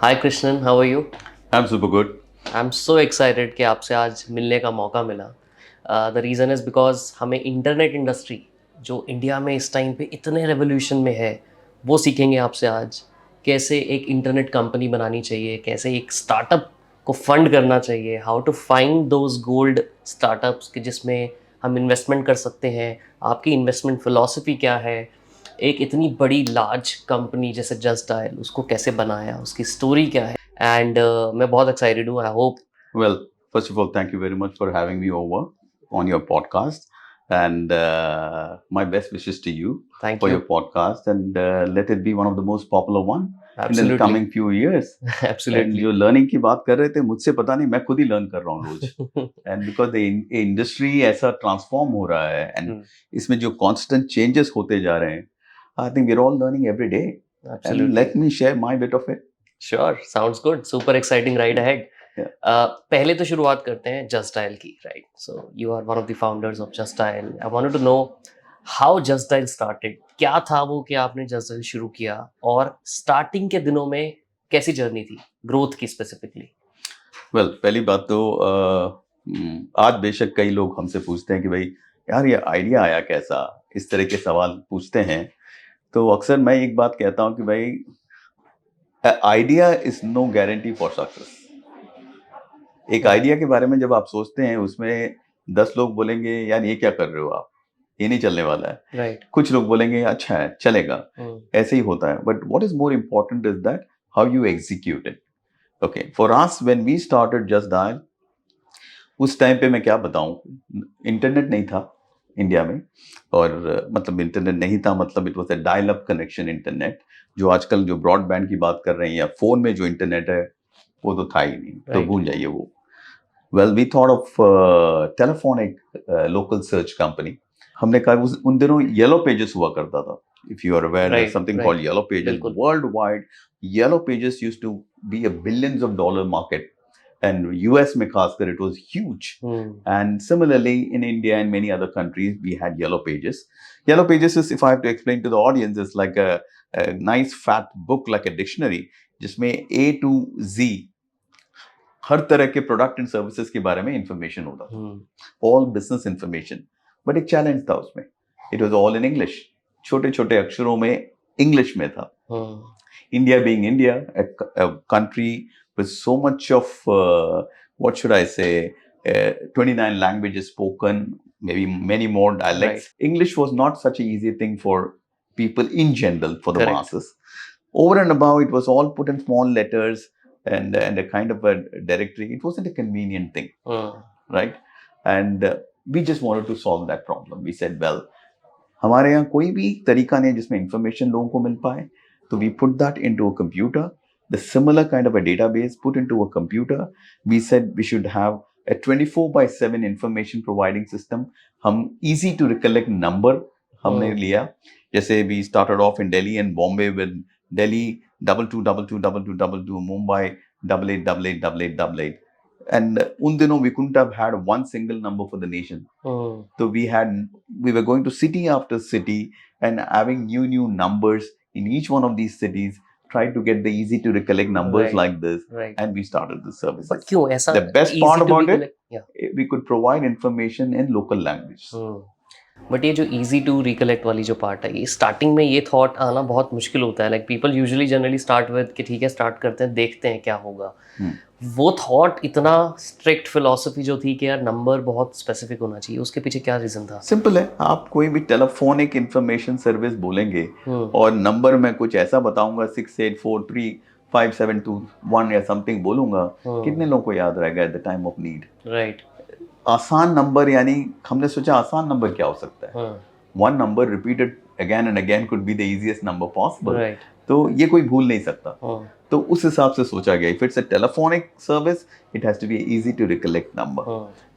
Hi Krishnan, how are you? I'm super good. I am so excited कि आपसे आज मिलने का मौका मिला। द रीज़न इज़ बिकॉज हमें इंटरनेट इंडस्ट्री जो इंडिया में इस टाइम पे इतने रेवोल्यूशन में है वो सीखेंगे आपसे आज। कैसे एक इंटरनेट कंपनी बनानी चाहिए, कैसे एक स्टार्टअप को फंड करना चाहिए, how to find those gold startups कि जिसमें हम इन्वेस्टमेंट कर सकते हैं, आपकी इन्वेस्टमेंट फ़िलॉसफी क्या है, एक इतनी बड़ी लार्ज कंपनी जैसे जस्ट डायल उसको कैसे बनाया, उसकी स्टोरी क्या है। एंड मैं बहुत एक्साइटेड हूँ। I hope Well, first of all, thank you very much for having me over on your podcast. And my best wishes to you thank for you. your podcast. And let it be one of the most popular one in the absolutely. coming few years. And absolutely. जो learning की बात कर रहे थे मुझसे पता नहीं मैं खुद ही learn कर रहा हूँ रोज. And because the industry ऐसा transform हो रहा है and इसमें जो constant changes होते जा रहे हैं, I think we're all learning every day. And absolutely. let me share my bit of it. Sure, sounds good, super exciting ride ahead. Yeah. पहले तो शुरुआत करते हैं जस्ट डायल की, right? So you are one of the founders of just Dial. I wanted to know how Just Dial started. क्या था वो कि आपने जस्ट डायल शुरू किया, और स्टार्टिंग के दिनों में कैसी जर्नी थी ग्रोथ की स्पेसिफिकली? वेल पहली बात तो आज बेशक कई लोग हमसे पूछते हैं कि भाई यार ये आइडिया आया कैसा, इस तरह के सवाल पूछते हैं। तो अक्सर मैं एक बात कहता हूँ कि भाई idea is no guarantee for success. एक आइडिया के बारे में जब आप सोचते हैं उसमें 10 लोग बोलेंगे यार ये क्या कर रहे हो आप, ये नहीं चलने वाला है। राइट। कुछ लोग बोलेंगे अच्छा है चलेगा। ऐसे ही होता है, but what is more important is that how you execute it. Okay, for us when we started Just Dial, उस टाइम पे मैं क्या बताऊं, इंटरनेट नहीं था इंडिया में। और मतलब इंटरनेट नहीं था, मतलब it was a dial up connection internet. जो आजकल जो ब्रॉडबैंड की बात कर रहे हैं या फोन में जो इंटरनेट है वो तो था ही नहीं, तो Right. भूल जाइए वो। Well we thought of telephonic local search company. हमने कहा उन दिनों येलो पेजेस हुआ करता था। If you are aware Right, something right. Called yellow pages बिल्कुल। World wide. Yellow pages used to be a billions of dollar market, and US में खासकर it was huge. And similarly in India and many other countries we had yellow pages. Yellow pages is, if I have to explain to the audience, is like a nice fat book like a dictionary जिसमें A to Z हर तरह के product and services के बारे में information होता था, all business information. But एक challenge था उसमें, it was all in English, छोटे छोटे अक्षरों में इंग्लिश में था। India being India, a country with so much of what should I say, 29 languages spoken, maybe many more dialects. Right. English was not such an easy thing for people in general, for the Correct. masses. Over and above, it was all put in small letters and a kind of a directory. It wasn't a convenient thing, right? And we just wanted to solve that problem. We said, well, हमारे यहाँ कोई भी तरीका नहीं जिसमें information लोगों को मिल पाए, तो we put that into a computer, the similar kind of a database put into a computer. We said we should have a 24/7 information providing system. हम easy to recollect number हमने लिया, जैसे we started off in Delhi and Bombay with Delhi 22222222, Mumbai 88888888. And उन दिनों we couldn't have had one single number for the nation. So we were going to city after city and having new numbers in each one of these cities, try to get the easy to recollect numbers. Right. Like this. Right. And we started the services. But क्यों ऐसा? The best part about it, yeah, we could provide information in local language. But ये जो easy to recollect वाली जो part है, ये starting में ये थॉट आना बहुत मुश्किल होता है। Like people usually generally start with कि ठीक है स्टार्ट करते हैं, देखते हैं क्या होगा। वो थॉट इतना स्ट्रिक्ट फिलॉसफी जो थी कि यार नंबर बहुत स्पेसिफिक होना चाहिए, उसके पीछे क्या रीजन था? सिंपल है, आप कोई भी टेलीफोनिक इंफॉर्मेशन सर्विस बोलेंगे और नंबर में कुछ ऐसा बताऊंगा 68435721 या समथिंग बोलूंगा, कितने लोगों को याद रहेगा at the time of need? Right. आसान नंबर, यानी हमने सोचा आसान नंबर क्या हो सकता है? One number repeated again and again could be the easiest number possible. तो ये कोई भूल नहीं सकता। तो उस हिसाब से सोचा गया, if it's a telephonic service it has to be easy to recollect number,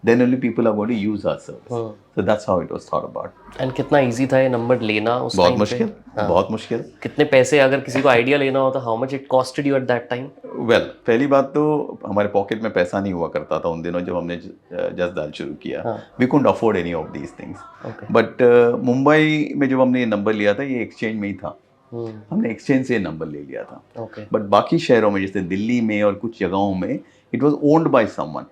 then only people are going to use our service. So that's how it was thought about. And कितना इजी था ये number लेना उस time पे? बहुत मुश्किल, बहुत मुश्किल। कितने पैसे, अगर किसी को आइडिया लेना हो तो how much it costed you at that time? Well पहली बात तो हमारे पॉकेट में पैसा नहीं हुआ करता था उन दिनों जब हमने जस्ट डायल शुरू किया। We couldn't afford any of these things. But Mumbai में जब हमने ये नंबर लिया था, ये एक्सचेंज में ही था। हमने एक्सचेंज से नंबर ले लिया था. ओके. बट बाकी शहरों में जैसे दिल्ली में और कुछ जगहों में it was owned by someone.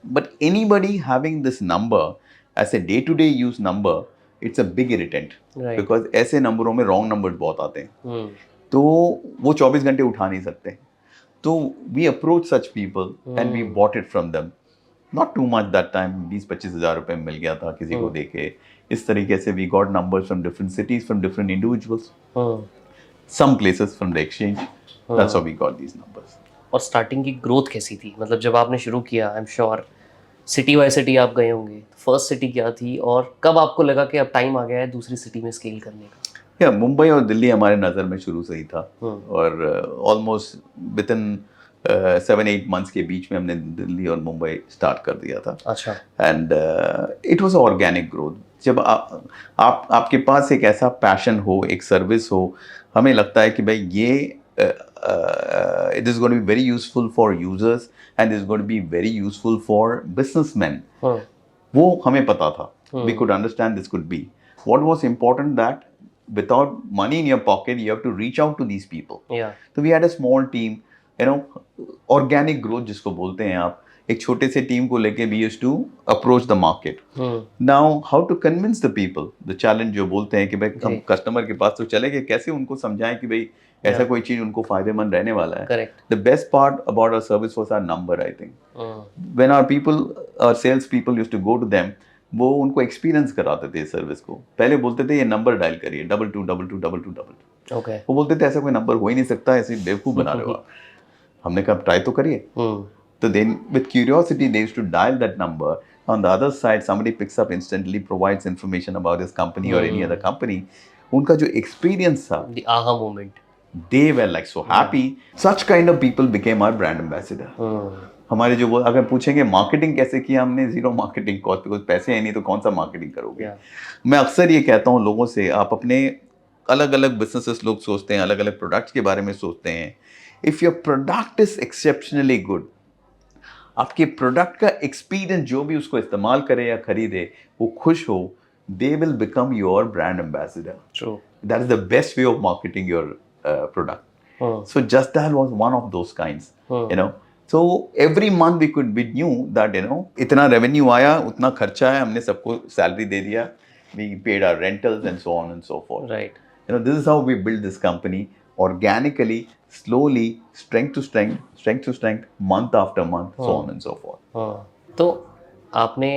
But anybody having this number as a day to day use number, it's a big irritant, because ऐसे नंबरों में रॉन्ग नंबर्स बहुत आते हैं. तो वो 24 घंटे उठा नहीं सकते. तो we approach such people and we bought it from them. Not too much that time, 20-25 हज़ार रुपए मिल गया था किसी को देके. इस तरीके से we got numbers from different cities, from different individuals, some places from the exchange. That's how we got these numbers. और स्टार्टिंग की ग्रोथ कैसी थी? मतलब जब आपने शुरू किया, I am sure city by city आप गए होंगे. फर्स्ट सिटी क्या थी और कब आपको लगा कि अब टाइम आ गया है दूसरी सिटी में स्केल करने का? या मुंबई और दिल्ली हमारे नज़र में शुरू से ही था. और ऑलमोस्ट विद इन 7-8 मंथ्स के बीच में हमने दिल्ली और मुंबई स्टार्ट कर दिया था. अच्छा. And it was organic growth. जब आपके पास एक ऐसा पैशन हो, एक सर्विस हो, हमें लगता है कि भाई ये it is going to be very useful for users and is going to be very useful for businessman. वो हमें पता था. We could understand this could be. What was important that without money in your pocket, you have to reach out to these people. Yeah. So we had a small team, you know, organic growth जिसको बोलते हैं आप. एक छोटे से team को लेके we used to approach the market. Now how to convince the people? The challenge जो बोलते हैं कि भाई हम कस्टमर के पास तो चले गए, कैसे उनको समझाएं कि भाई ऐसा कोई चीज उनको फायदेमंद रहने वाला है. Correct. The best part about our service was our number, I think. When our people, our sales people used to go to them, वो उनको एक्सपीरियंस कराते थे सर्विस को. पहले बोलते थे ये नंबर डायल करिए 22222222. ओके. वो बोलते थे ऐसा कोई नंबर हो ही नहीं सकता, ऐसे बेवकूफ बना रहे हो आप. हमने कहा ट्राई तो करिए. तो then with curiosity they used to dial that number. On the other side somebody picks up instantly, provides information about this company और एनी अदर कंपनी. उनका जो एक्सपीरियंस था, the aha moment, they were like so happy. Such kind of people became our brand ambassador. हमारे जो अगर पूछेंगे marketing कैसे किया हमने, जीरो मार्केटिंग कॉस्ट, बिकॉज पैसे है नहीं तो कौन सा मार्केटिंग करोगे. मैं अक्सर ये कहता हूँ लोगों से, आप अपने अलग अलग बिजनेसेस लोग सोचते हैं, अलग अलग प्रोडक्ट्स के बारे में सोचते हैं. If your product is exceptionally good, आपके प्रोडक्ट का एक्सपीरियंस जो भी उसको इस्तेमाल करे या खरीदे वो खुश हो, they will become your brand ambassador. True. That is the best way of marketing your product. So Just Dial was one of those kinds. You know, so every month we knew that, you know, इतना revenue आया, उतना खर्चा है, हमने सबको salary दे दिया. We paid our rentals and so on and so forth. Right. You know, this is how we built this company organically, slowly, strength to strength, month after month, so on and so forth. तो आपने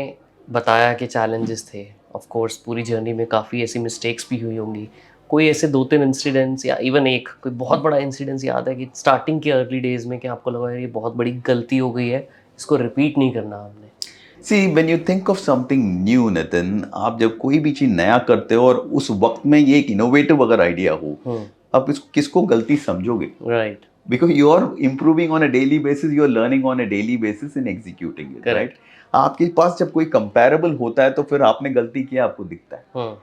बताया कि challenges थे. Of course पूरी journey में काफ़ी ऐसी mistakes भी हुई होंगी. कोई ऐसे 2-3 इंसिडेंट्स या इवन एक कोई बहुत बड़ा इंसिडेंस याद है कि स्टार्टिंग के अर्ली डेज में कि आपको लगा यार ये बहुत बड़ी गलती हो गई है, इसको रिपीट नहीं करना हमने? See, when you think of something new, Nitin, आप जब कोई भी चीज नया करते हो और उस वक्त में ये एक इनोवेटिव अगर आइडिया हो, आप किसको गलती समझोगे? Right. Because you are improving on a daily basis, you are learning on a daily basis in executing it. Correct. Right? आपके पास जब कोई कंपैरेबल होता है तो फिर आपने गलती किया आपको दिखता है.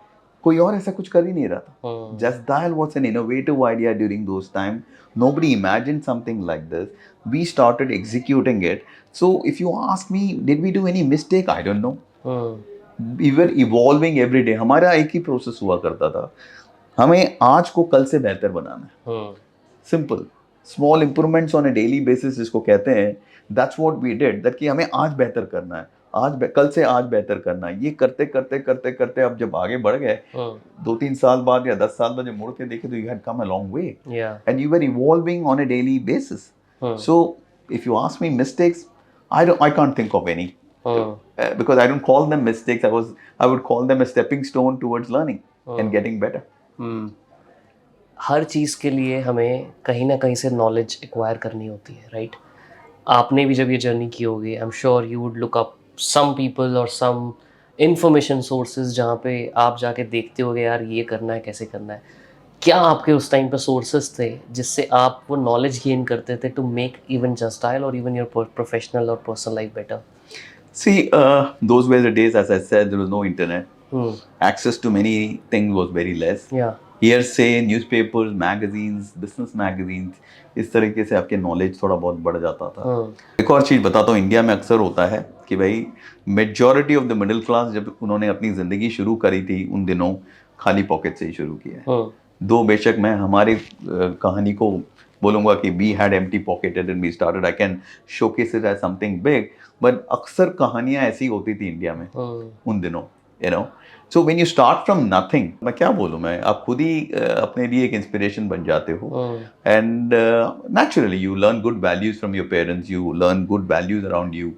कोई और ऐसा कुछ कर ही नहीं रहा था. Just Dial was an innovative idea during those time. Nobody imagined something like this. We started executing it. So if you ask me, did we do any mistake? I don't know. We were evolving every day. हमारा एक ही process हुआ करता था, हमें आज को कल से बेहतर बनाना है. Simple. Small improvements on a daily basis जिसको कहते हैं, that's what we did. that कि हमें आज बेहतर करना है, कल से आज बेहतर करना है. ये करते करते करते करते अब जब आगे बढ़ गए, 2-3 साल बाद या 10 साल बाद जब मुड़ के देखे तो you had come a long way. And you were evolving on a daily basis. So if you ask me mistakes, I can't think of any. Because I don't call them mistakes. I would call them a stepping stone towards learning and getting better. हर चीज़ के लिए हमें कहीं ना कहीं से knowledge acquire करनी होती है, राइट? आपने भी जब ये जर्नी की होगी, I am sure you would look up some people और सम इंफॉर्मेशन सोर्सेज जहाँ पे आप जाके देखते होगे यार ये करना है, कैसे करना है. क्या आपके उस टाइम पे सोर्सेज थे जिससे आप वो नॉलेज गेन करते थे to make even Just Dial और इवन योर प्रोफेशनल और personal life better? See, those were the days, as I said, there was no internet. Access to many things was very less. Hearsay, newspapers, magazines, business magazines, इस तरीके से आपके knowledge थोड़ा बहुत बढ़ जाता था. एक और चीज़ बताता हूँ, इंडिया में अक्सर होता है कि भाई majority of the middle class जब उन्होंने अपनी ज़िंदगी शुरू करी थी उन दिनों खाली पॉकेट से ही शुरू किया है. दो बेशक मैं हमारी कहानी को बोलूँगा कि we had empty pocketed and we started, I can showcase it as something big, but अक्सर कहानियाँ ऐसी होती थी इंडिया में उन दिनों, you know. So when you start from nothing, मैं क्या बोलूँ, मैं आप खुद ही अपने लिए एक इंस्पिरेशन बन जाते हो. And naturally you learn good values from your parents, you learn good values around you,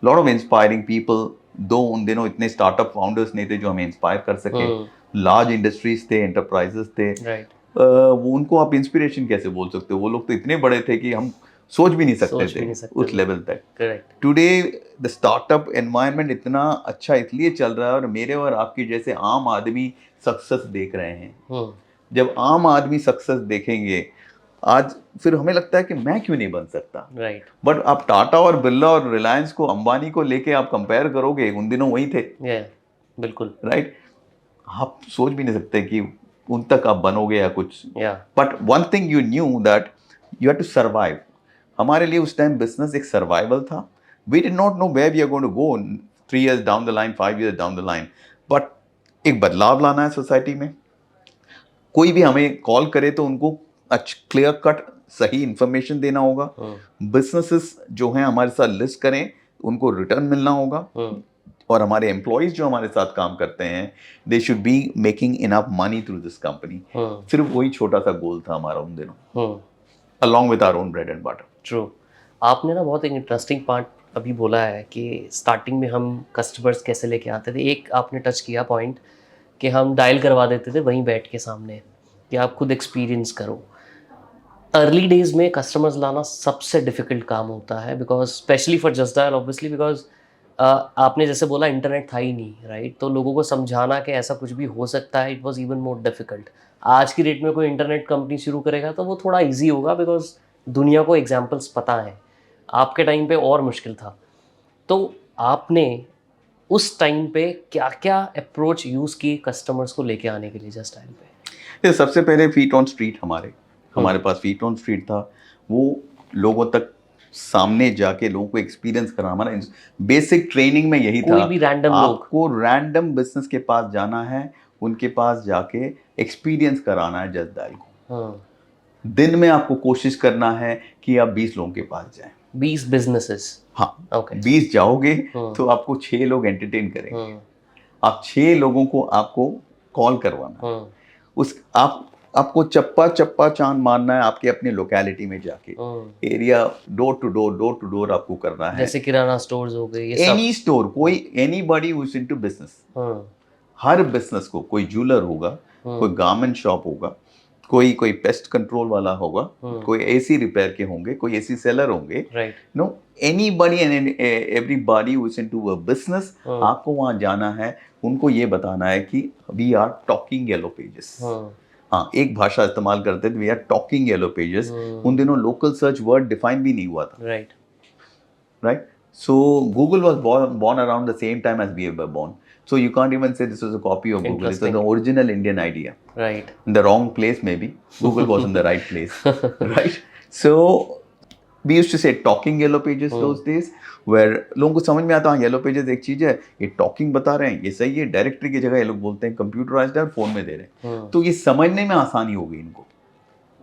lot of inspiring people. दो उन दिनों इतने स्टार्टअप फाउंडर्स नहीं थे जो हमें इंस्पायर कर सके, लार्ज इंडस्ट्रीज थे, एंटरप्राइजेस थे. वो उनको आप इंस्पिरेशन कैसे बोल सकते हो? वो लोग तो इतने बड़े थे कि हम सोच भी नहीं सकते थे उस लेवल तक. टुडे द स्टार्टअप एनवायरनमेंट इतना अच्छा इसलिए चल रहा है और मेरे और आपके जैसे आम आदमी सक्सेस देख रहे हैं. जब आम आदमी सक्सेस देखेंगे आज, फिर हमें लगता है कि मैं क्यों नहीं बन सकता. बट आप टाटा और बिरला और रिलायंस को, अंबानी को लेके आप कंपेयर करोगे, उन दिनों वही थे. बिल्कुल. राइट. आप सोच भी नहीं सकते कि उन तक आप बनोगे या कुछ. But one thing you knew that you have to survive. हमारे लिए उस टाइम बिजनेस एक सर्वाइवल था. We did not know where we are going to go 3 years down the line, 5 years down the line. But एक बदलाव लाना है society में. कोई भी हमें कॉल करे तो उनको क्लियर कट सही इंफॉर्मेशन देना होगा. बिजनेसेस जो हैं हमारे साथ लिस्ट करें, उनको रिटर्न मिलना होगा. और हमारे एम्प्लॉयज जो हमारे साथ काम करते हैं, they should be making enough money through this company. सिर्फ वही छोटा सा गोल था हमारा उन दिनों, along with our own bread and butter. True. आपने ना बहुत एक इंटरेस्टिंग पार्ट अभी बोला है कि स्टार्टिंग में हम कस्टमर्स कैसे लेके आते थे. एक आपने टच किया पॉइंट कि हम डायल करवा देते थे वहीं बैठ के सामने कि आप खुद एक्सपीरियंस करो. अर्ली डेज में कस्टमर्स लाना सबसे डिफिकल्ट काम होता है, because specially for Just dial, obviously because आपने जैसे बोला इंटरनेट था ही नहीं, राइट. तो लोगों को समझाना कि ऐसा कुछ भी हो सकता है, it was even more difficult. आज की डेट में कोई इंटरनेट कंपनी शुरू करेगा तो वो थोड़ा इजी होगा, बिकॉज दुनिया को एग्जांपल्स पता है. आपके टाइम पे और मुश्किल था. तो आपने उस टाइम पे क्या क्या अप्रोच यूज़ की कस्टमर्स को लेके आने के लिए जस्ट डायल पे? सबसे पहले फीट ऑन स्ट्रीट हमारे पास फीट ऑन स्ट्रीट था. वो लोगों तक सामने जाके लोगों को एक्सपीरियंस कराना, हमारा बेसिक ट्रेनिंग में यही था. कोई भी रैंडम लोग, आपको रैंडम बिजनेस के पास जाना है, उनके पास जाके एक्सपीरियंस कराना है जस्ट डायल को. दिन में आपको कोशिश करना है कि आप 20 लोगों के पास जाएं. 20 बिजनेसेस. हाँ, ओके. 20 जाओगे तो आपको 6 लोग एंटरटेन करेंगे. आप 6 लोगों को आपको कॉल करवाना. उस आपको चप्पा चप्पा चांद मारना है आपके अपने लोकेलिटी में जाके. एरिया डोर टू डोर आपको करना है. जैसे किराना स्टोर्स हो गए, एनी स्टोर, कोई anybody who is into business. Her business को, कोई ज्वेलर होगा, कोई गारमेंट शॉप होगा, कोई पेस्ट कंट्रोल वाला होगा, कोई एसी रिपेयर के होंगे, कोई एसी सेलर होंगे. No, anybody and everybody who is into a business, आपको वहां जाना है. उनको ये बताना है कि we are talking yellow pages. हाँ, एक भाषा इस्तेमाल करते थे, we are talking yellow pages. उन दिनों लोकल सर्च वर्ड डिफाइन भी नहीं हुआ था. Right. So Google was born around the same time as we were born. So you can't even say this was a copy of Google. It was the original Indian idea. Right. In the wrong place maybe. Google was in the right place. Right. So we used to say talking yellow pages those days, where लोगों को समझ में आता है yellow pages एक चीज है, ये टॉकिंग बता रहे हैं, ये सही है. डायरेक्टरी की जगह ये लोग बोलते हैं कंप्यूटराइज्ड है और फोन में दे रहे हैं. तो ये समझने में आसानी हो गई इनको,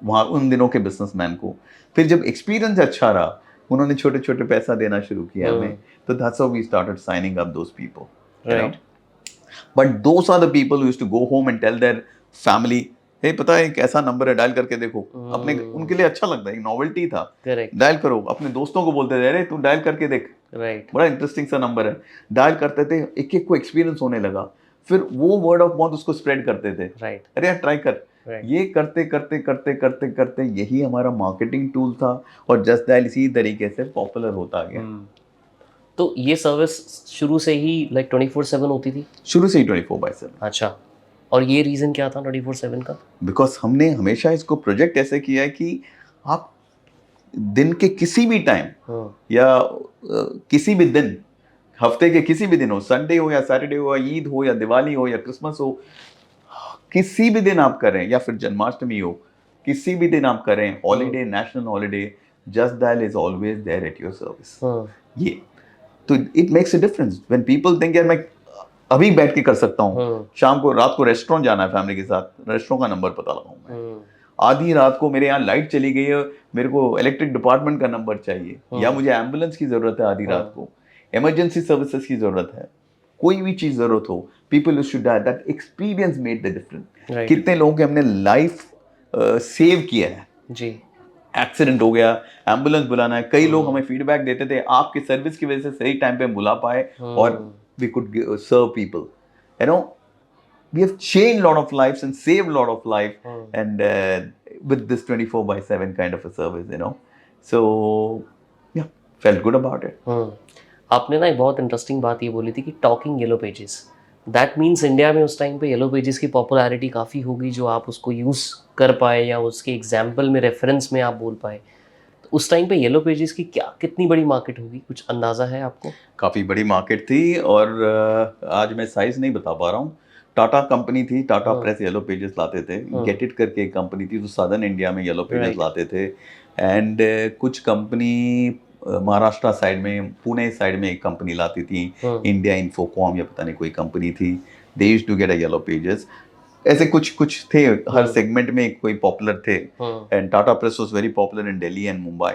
वहाँ उन दिनों के बिजनेसमैन को. फिर जब एक्सपीरियंस अच्छा रहा, उन्होंने छोटे छोटे पैसा देना शुरू किया हमें. तो that's how we started signing up those people. Right. But those are the people who used to go home and tell their family, hey, पता है एक ऐसा नंबर है, डायल करके देखो. अपने उनके लिए अच्छा लगता है, एक नॉवेल्टी था. डायल करो. अपने दोस्तों को बोलते थे, अरे तू डायल करके देख, बड़ा इंटरेस्टिंग सा नंबर है. डायल करते थे, एक एक को एक्सपीरियंस होने लगा. फिर वो वर्ड ऑफ माउथ उसको स्प्रेड करते थे. अरे यार ट्राई कर. ये करते करते करते करते करते यही हमारा मार्केटिंग टूल था, और जस्ट डायल इसी तरीके से पॉपुलर होता गया. तो ये सर्विस शुरू से ही लाइक 24/7 होती थी? शुरू से ही 24/7. अच्छा. और ये रीज़न क्या था 24/7 का? बिकॉज हमने हमेशा इसको प्रोजेक्ट ऐसे किया है कि आप दिन के किसी भी टाइम या किसी भी दिन, हफ्ते के किसी भी दिन हो, संडे हो या सैटरडे हो या ईद हो या दिवाली हो या क्रिसमस हो, किसी भी दिन आप करें, या फिर जन्माष्टमी हो, किसी भी दिन आप करें, holiday, national holiday, just dial is always there at your service. ये तो it makes a difference when people think यार मैं अभी बैठ के कर सकता हूँ। शाम को रात को रेस्टोरेंट जाना है फैमिली के साथ, रेस्टोरेंट का नंबर पता लगाऊं मैं। आधी रात को मेरे यहाँ लाइट चली गई है, मेरे को इलेक्ट्रिक डिपार्टमेंट का नंबर चाहिए, या मुझे एम्बुलेंस की जरूरत है आधी रात को, इमरजेंसी सर्विसेज की जरूरत है, कोई भी चीज जरूरत हो, people you should have that experience made the difference. कितने लोगों के हमने लाइफ सेव किया है जी। एक्सीडेंट हो गया, एम्बुलेंस बुलाना है, कई लोग हमें फीडबैक देते थे आपके सर्विस की वजह से सही टाइम पे बुला पाए और we could serve people, you know, we have changed lot of lives and saved lot of life and with this 24/7 kind of a service, you know, so yeah, felt good about it. आपने ना एक बहुत interesting बात ये बोली थी कि talking yellow pages, that means India में उस टाइम पे येलो पेजेस की पॉपुलैरिटी काफ़ी होगी जो आप उसको यूज़ कर पाए या उसके एग्जाम्पल में रेफरेंस में आप बोल पाए। तो उस टाइम पे येलो पेजेस की क्या कितनी बड़ी मार्केट होगी, कुछ अंदाज़ा है आपको? काफ़ी बड़ी मार्केट थी और आज मैं साइज नहीं बता पा रहा हूँ। टाटा कंपनी थी, टाटा प्रेस येलो पेजेस लाते थे, गेट इट करके एक कंपनी थी जो सदर्न इंडिया में येलो पेजेस लाते थे, एंड कुछ कंपनी महाराष्ट्र साइड में, पुणे साइड में एक कंपनी लाती थी, इंडिया इन्फोकॉम या पता नहीं कोई कंपनी थी, they used to get a yellow pages. ऐसे कुछ कुछ थे, हर सेगमेंट में कोई पॉपुलर थे, and Tata press was very popular in Delhi and Mumbai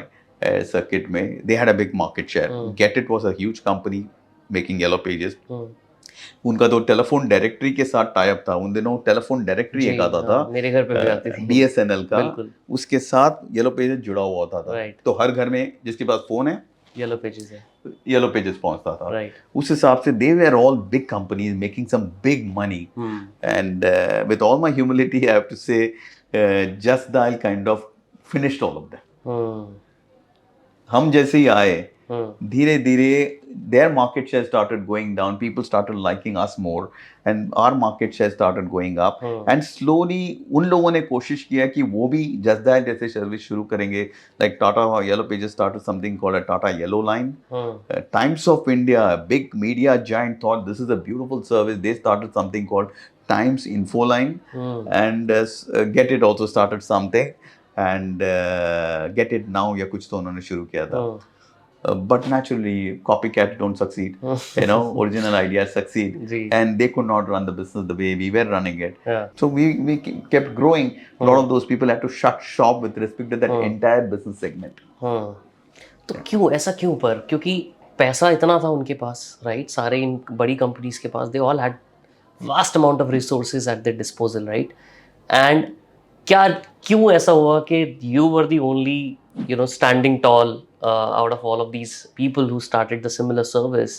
circuit में, they had a big market share. Get it was a huge company making yellow pages. उनका तो टेलीफोन डायरेक्टरी के साथ टाई अप था, उन दिनों टेलीफोन डायरेक्टरी एक आता था, मेरे घर पे भी आती थी, BSNL का, उसके साथ येलो पेजेस जुड़ा हुआ होता था, तो हर घर में जिसके पास फोन है येलो पेजेस पहुंचता था। उस हिसाब से they were all big companies making some big money, and with all my humility I have to say Just Dial kind of finished all of that. हम जैसे ही आए धीरे धीरे their market share started going down, people started liking us more and our market share started going up, and slowly उन लोगों ने कोशिश किया कि वो भी जस्ट डायल जैसे सर्विस शुरू करेंगे, like Tata Yellow Pages started something called a Tata Yellow Line. Times of India, a big media giant, thought this is a beautiful service, they started something called Times Info Line, and Get It also started something, and Get It Now या कुछ तो उन्होंने शुरू किया था। But naturally, copycats don't succeed. You know, original ideas succeed, and they could not run the business the way we were running it. So we kept growing. A lot of those people had to shut shop with respect to that entire business segment. तो क्यों ऐसा क्यों? पर क्योंकि पैसा इतना था उनके पास, राइट? सारे इन बड़ी कंपनीज के पास, they all had vast amount of resources at their disposal, right? And क्या क्यों ऐसा हुआ कि you were the only, you know, standing tall out of all of these people who started the similar service?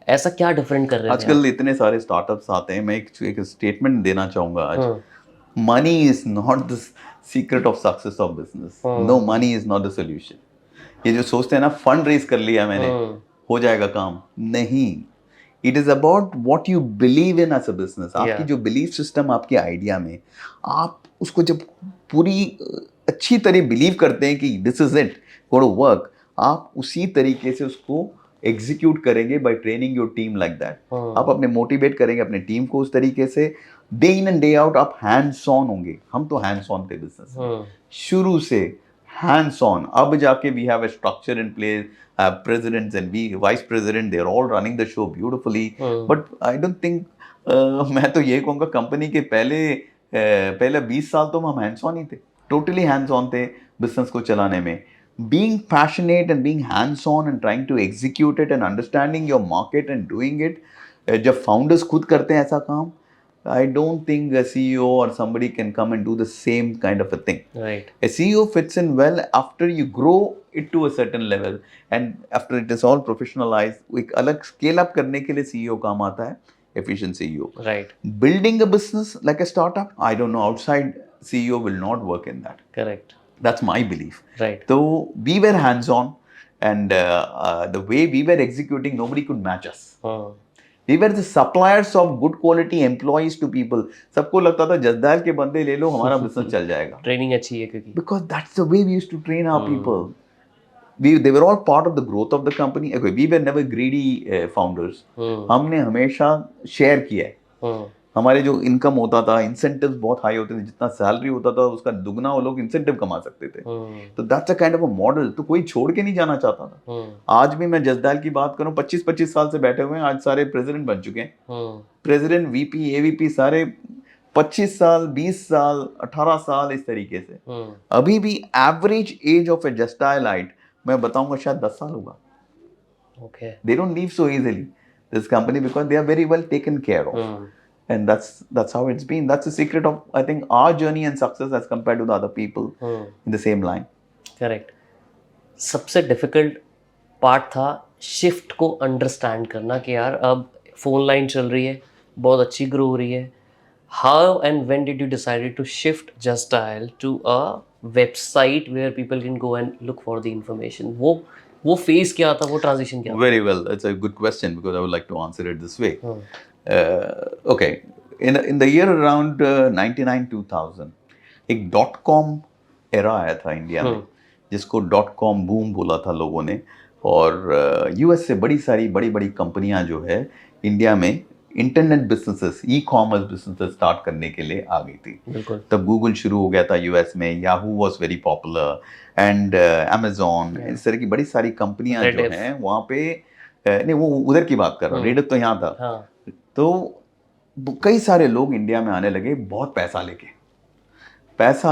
ऐसा क्या different कर रहे थे? आजकल इतने सारे स्टार्टअप्स आते हैं, मैं एक स्टेटमेंट देना चाहूंगा आज, money is not the secret of success of business. No, money is not the solution. ये जो सोचते हैं ना फंड रेज कर लिया मैंने हो जाएगा काम, नहीं। It is about what you believe in as a business. आपकी जो बिलीफ सिस्टम आपके आइडिया में, आप उसको जब पूरी अच्छी तरह बिलीव करते हैं कि this is it, gonna work, आप उसी तरीके से उसको एग्जीक्यूट करेंगे by training your team like that. आप अपने मोटिवेट करेंगे अपने टीम को उस तरीके से, day in and day out आप हैंड्स ऑन होंगे। हम तो हैंड्स ऑन थे बिजनेस शुरू से, हैंड्स ऑन। अब जाके we have a structure in place, presidents and vice president, they're all running the show beautifully, but I don't think मैं तो ये कहूँगा कंपनी के पहले 20 साल तो हम हैंड्स ऑन ही थे, टोटली हैंड्स ऑन थे बिजनेस को चलाने में। Being passionate and being hands on and trying to execute it and understanding your market and doing it, जब founders खुद करते हैं ऐसा काम, I don't think a CEO or somebody can come and do the same kind of a thing. Right. A CEO fits in well after you grow it to a certain level and after it is all professionalized. एक अलग scale up करने के लिए CEO काम आता है, efficient CEO. Right. Building a business like a startup, I don't know, outside CEO will not work in that. Correct. That's my belief. Right. So we were hands on, and the way we were executing, nobody could match us. We were the suppliers of good quality employees to people. सबको लगता था जसदाल के बंदे ले लो हमारा business चल जाएगा। Training अच्छी है क्योंकि Because that's the way we used to train our people. They were all part of the growth of the company. Okay, we were never greedy founders. हमने हमेशा शेयर किया है। हमारे जो इनकम होता था, इंसेंटिव्स बहुत हाई होते थे, जितना सैलरी होता था उसका दुगना वो लोग इंसेंटिव कमा सकते थे। तो that's a kind of a model, तो कोई छोड़ के नहीं जाना चाहता था। आज भी मैं जसदाल की बात करूं, 25-25 साल से बैठे हुए हैं, आज सारे प्रेसिडेंट बन चुके हैं। प्रेसिडेंट, वीपी, एवीपी सारे 25 साल, 20 साल, 18 साल, इस तरीके से। अभी भी एवरेज एज ऑफ ए जस्टाइलाइट मैं बताऊंगा शायद 10 साल होगा। Okay. They don't leave so easily this company because they are very well taken care of. And that's how it's been. That's the secret of, I think, our journey and success as compared to the other people in the same line. Correct. सबसे difficult part था shift को understand करना कि यार अब phone line चल रही है, बहुत अच्छी ग्रो हो रही है. How and when did you decided to shift just dial to a website where people can go and look for the information? वो फेज क्या था, वो ट्रांजिशन क्या था? Very well. That's a good question because I would like to answer it this way. Okay. In the year around 99-2000, एक .com era आया था India में, जिसको .com बूम बोला था लोगों ने, और यूएस से बड़ी बड़ी कंपनियां जो है इंडिया में internet businesses, e commerce businesses start करने के लिए आ गई थी। तब गूगल शुरू हो गया था यूएस में, Yahoo was very popular, and Amazon, इस तरह की बड़ी सारी कंपनियां जो हैं वहाँ पे, नहीं वो उधर की बात कर रहा हूँ, रेडिफ तो यहाँ था। तो कई सारे लोग इंडिया में आने लगे बहुत पैसा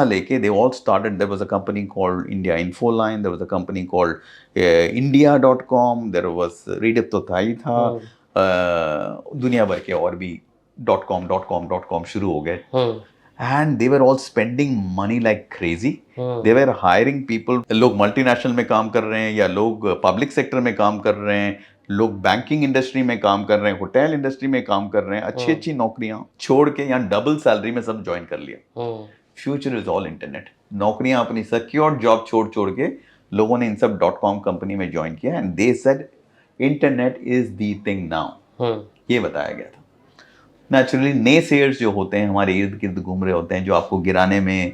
लेके they all started. There was a company called India Infoline, there was a company called India.com, there was Rediff तो था ही था, दुनिया भर के और भी .com शुरू हो गए, and they were all spending money like crazy. They were hiring people. लोग मल्टीनेशनल में काम कर रहे हैं, या लोग पब्लिक सेक्टर में काम कर रहे हैं, लोग बैंकिंग इंडस्ट्री में काम कर रहे हैं, होटल इंडस्ट्री में काम कर रहे हैं, अच्छी नौकरियां छोड़ के यहाँ डबल सैलरी में सब ज्वाइन कर लिया। Future is all internet. नौकरियां अपनी सिक्योर जॉब छोड़ के लोगों ने इन सब .com कंपनी में ज्वाइन किया, and they said internet is the thing now, ये बताया गया था। नेचुरली नेसेयर्स जो होते हैं हमारे इर्द गिर्द घूम रहे होते हैं, जो आपको गिराने में,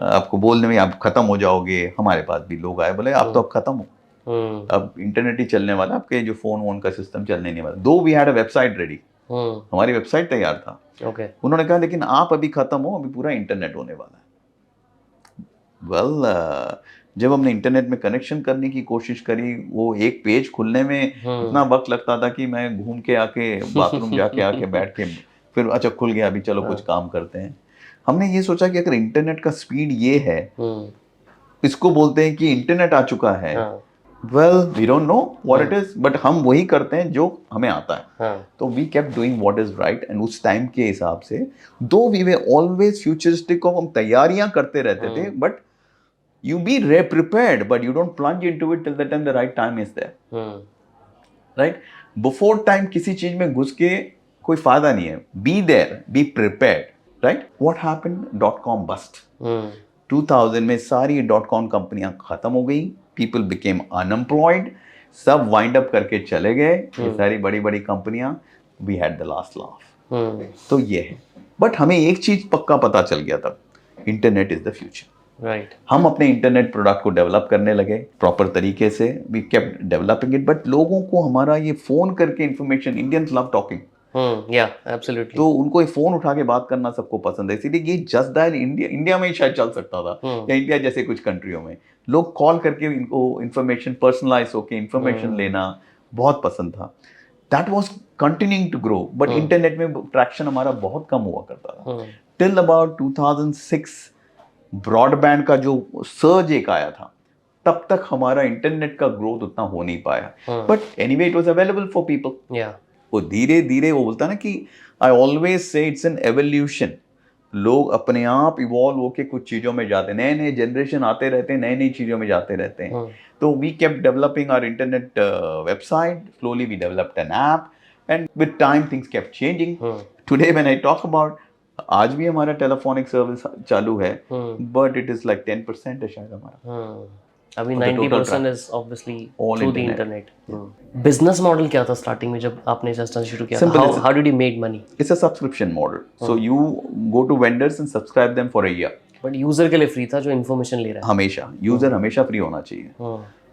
आपको बोलने में आप खत्म हो जाओगे। हमारे पास भी लोग आए, बोले आप तो अब खत्म हो, अब इंटरनेट ही चलने वाला, आपके जो फोन वोन का सिस्टम चलने नहीं वाला। Though we had a website ready, हमारी वेबसाइट तैयार था। उन्होंने कहा लेकिन आप अभी खत्म हो, अभी पूरा इंटरनेट होने वाला है। जब हमने इंटरनेट में कनेक्शन करने की कोशिश करी, वो एक पेज खुलने में इतना वक्त लगता था कि मैं घूम के आके बाथरूम जाके आके बैठ के फिर अच्छा खुल गया, अभी चलो कुछ काम करते हैं। हमने ये सोचा कि अगर इंटरनेट का स्पीड ये है, इसको बोलते हैं कि इंटरनेट आ चुका है, well we don't know what it is, but हम वही करते हैं जो हमें आता है। तो we kept doing what is right, and उस टाइम के हिसाब से दो वी वे ऑलवेज फ्यूचरिस्टिक, हम तैयारियां करते रहते थे, but you be prepared, but you don't plunge into it till the time the right time is there. Right? Before time किसी चीज में घुस के कोई फायदा नहीं है। Be there, be prepared. Right? What happened? .com bust. 2000 में सारी .com कंपनियां खत्म हो गई, people became unemployed, सब वाइंड अप करके चले गए, ये सारी बड़ी कंपनियां, we had the last laugh. तो ये है, बट हमें एक चीज पक्का पता चल गया तब, internet is the future. Right. हम अपने इंटरनेट प्रोडक्ट को डेवलप करने लगे प्रॉपर तरीके से, we kept developing it, but लोगों को हमारा ये फोन करके इंफॉर्मेशन, इंडियंस लव टॉकिंग, या एब्सोल्युटली, तो उनको ये फोन उठा के बात करना सबको पसंद है, इसीलिए ये जस्ट डायल इंडिया में ही शायद चल सकता था, या इंडिया जैसे कुछ कंट्रियों में लोग कॉल करके इनको इंफॉर्मेशन पर्सनलाइज होके इंफॉर्मेशन लेना बहुत पसंद था। That was continuing to grow, but internet में ट्रैक्शन हमारा बहुत कम हुआ करता था टिल अबाउट 2006। ब्रॉडबैंड का जो सर्ज एक आया था, तब तक हमारा इंटरनेट का ग्रोथ उतना हो नहीं पाया, but anyway it was available for people. वो धीरे धीरे, वो बोलता है ना कि I always say it's an evolution, लोग अपने आप इवॉल्व होके कुछ चीजों में जाते हैं, नए जनरेशन आते रहते हैं, नई चीजों में जाते रहते हैं। तो we kept developing our internet website, slowly we developed an app, and with time things kept changing. Today when I talk about, आज भी हमारा टेलीफोनिक सर्विस चालू है, बट इट इज लाइक 10% है शायद हमारा। अभी 90% is obviously through the internet. Business model क्या था स्टार्टिंग में जब आपने जस्ट शुरू किया? How did you make money? It's a subscription model, so you go to vendors and subscribe them for a year. But user के लिए free था जो इन्फॉर्मेशन ले रहा है? हमेशा यूजर हमेशा फ्री होना चाहिए,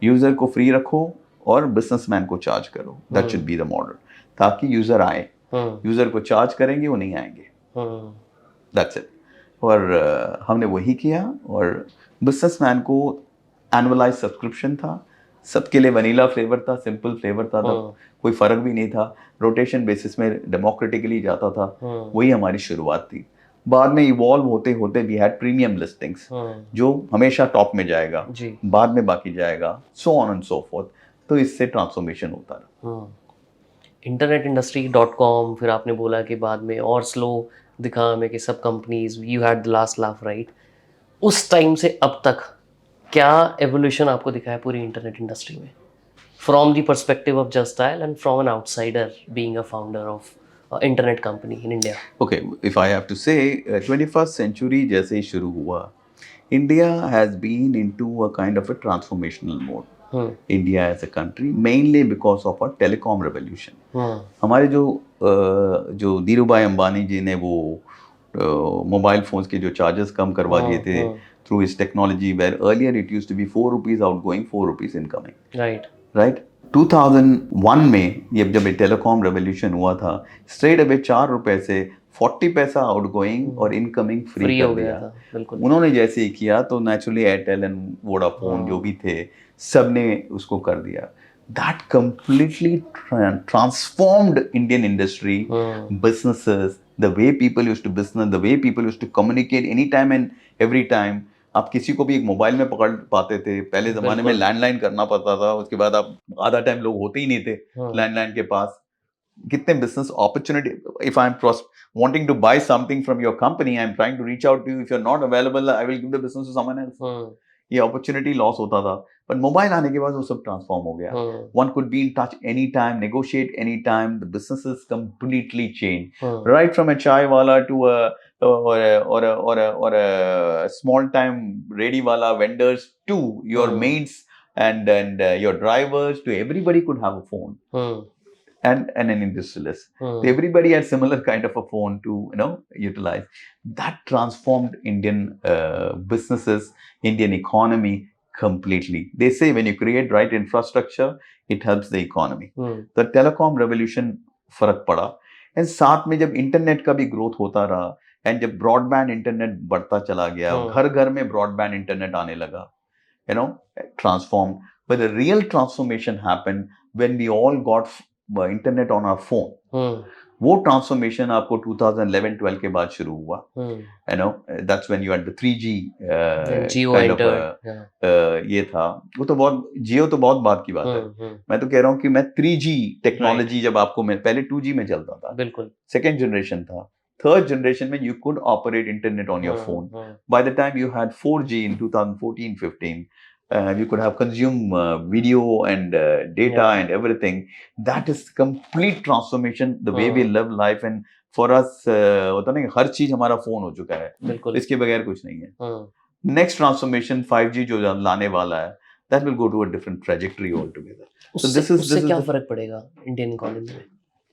यूजर को फ्री रखो और बिजनेसमैन को चार्ज करो, that should be the model, ताकि यूजर आए। यूजर को चार्ज करेंगे, वो नहीं आएंगे, दैट्स इट। और हमने वही किया, और बिजनेसमैन को एनुअलाइज सब्सक्रिप्शन था, सबके लिए वनीला फ्लेवर था, सिंपल फ्लेवर था, कोई फर्क भी नहीं था, रोटेशन बेसिस में डेमोक्रेटिकली जाता था। वही हमारी शुरुआत थी। बाद में इवॉल्व होते होते वी हैड प्रीमियम लिस्टिंग्स, जो हमेशा टॉप में जाएगा, बाद में बाकी जाएगा, so on and so fourth. तो इससे ट्रांसफॉर्मेशन होता रहा। इंटरनेट इंडस्ट्री .com, फिर आपने बोला कि बाद में और स्लो दिखा हमें कि सब companies, you had the last laugh, right? उस टाइम से अब तक क्या एवोल्यूशन आपको दिखा है पूरी इंटरनेट इंडस्ट्री में, from the perspective of just dial and from an outsider being a founder of internet company in India? Okay, if I have to say 21st century जैसे ही शुरू हुआ, India has been into a kind of a transformational mode. India as a country, mainly because of our telecom revolution. हमारे जो धीरूभाई अंबानी जी ने वो mobile phones के जो चार्जेस कम करवा दिए थे थ्रू इस technology, where earlier it used to be 4 rupees outgoing, 4 rupees incoming, right. 2001 में ये जब टेलीकॉम रेवोल्यूशन हुआ था, स्ट्रेट अवे 4 रुपए से 40 पैसा आउटगोइंग और इनकमिंग फ्री कर दिया। उन्होंने जैसे ही किया तो नेचुरली एयरटेल एंड वोडाफोन जो भी थे, सब ने उसको कर दिया। That completely transformed Indian industry, businesses, the way people used to business, the way people used to communicate any time and every time. आप किसी को भी एक मोबाइल में पकड़ पाते थे, पहले जमाने में लैंडलाइन करना पड़ता था, उसके बाद आप आधा टाइम लोग होते ही नहीं थे लैंडलाइन के पास। कितने business opportunity, if I am wanting to buy something from your company, I am trying to reach out to you, if you're not available, I will give the business to someone else. ये opportunity loss होता था, but mobile आने के बाद वो सब transform हो गया। One could be in touch any time, negotiate any time, the businesses completely change, right from a चाय वाला to or a small time ready wala vendors to your maids and your drivers, to everybody could have a phone. And an industrialist. So everybody had similar kind of a phone to utilize. That transformed Indian businesses, Indian economy completely. They say when you create right infrastructure, it helps the economy. The telecom revolution फर्क पड़ा, and साथ में जब internet का भी growth होता रहा, and जब ब्रॉडबैंड इंटरनेट बढ़ता चला गया, घर घर में ब्रॉडबैंड इंटरनेट आने लगा, transform. But the real transformation happened when we all got internet on our phone. वो ट्रांसफॉर्मेशन आपको 2011-12 के बाद शुरू हुआ। That's when you had the 3G kind of ये था। वो तो बहुत, जियो तो बहुत बात की बात है। मैं तो कह रहा हूँ कि मैं 3G टेक्नोलॉजी जब आपको पहले 2G में चलता था, बिल्कुल सेकेंड जनरेशन था, थर्ड जनरेशन में you could operate internet on your phone. By the time you had 4G in 2014-15, you could have consume video and data and everything. That is complete transformation, the way we live life. And for us होता ना, हर चीज हमारा phone हो चुका है, इसके बगैर कुछ नहीं है। नेक्स्ट ट्रांसफॉर्मेशन 5G जो लाने वाला है, that will go to a different trajectory altogether. So this is क्या फर्क पड़ेगा इंडियन इकोनॉमी में?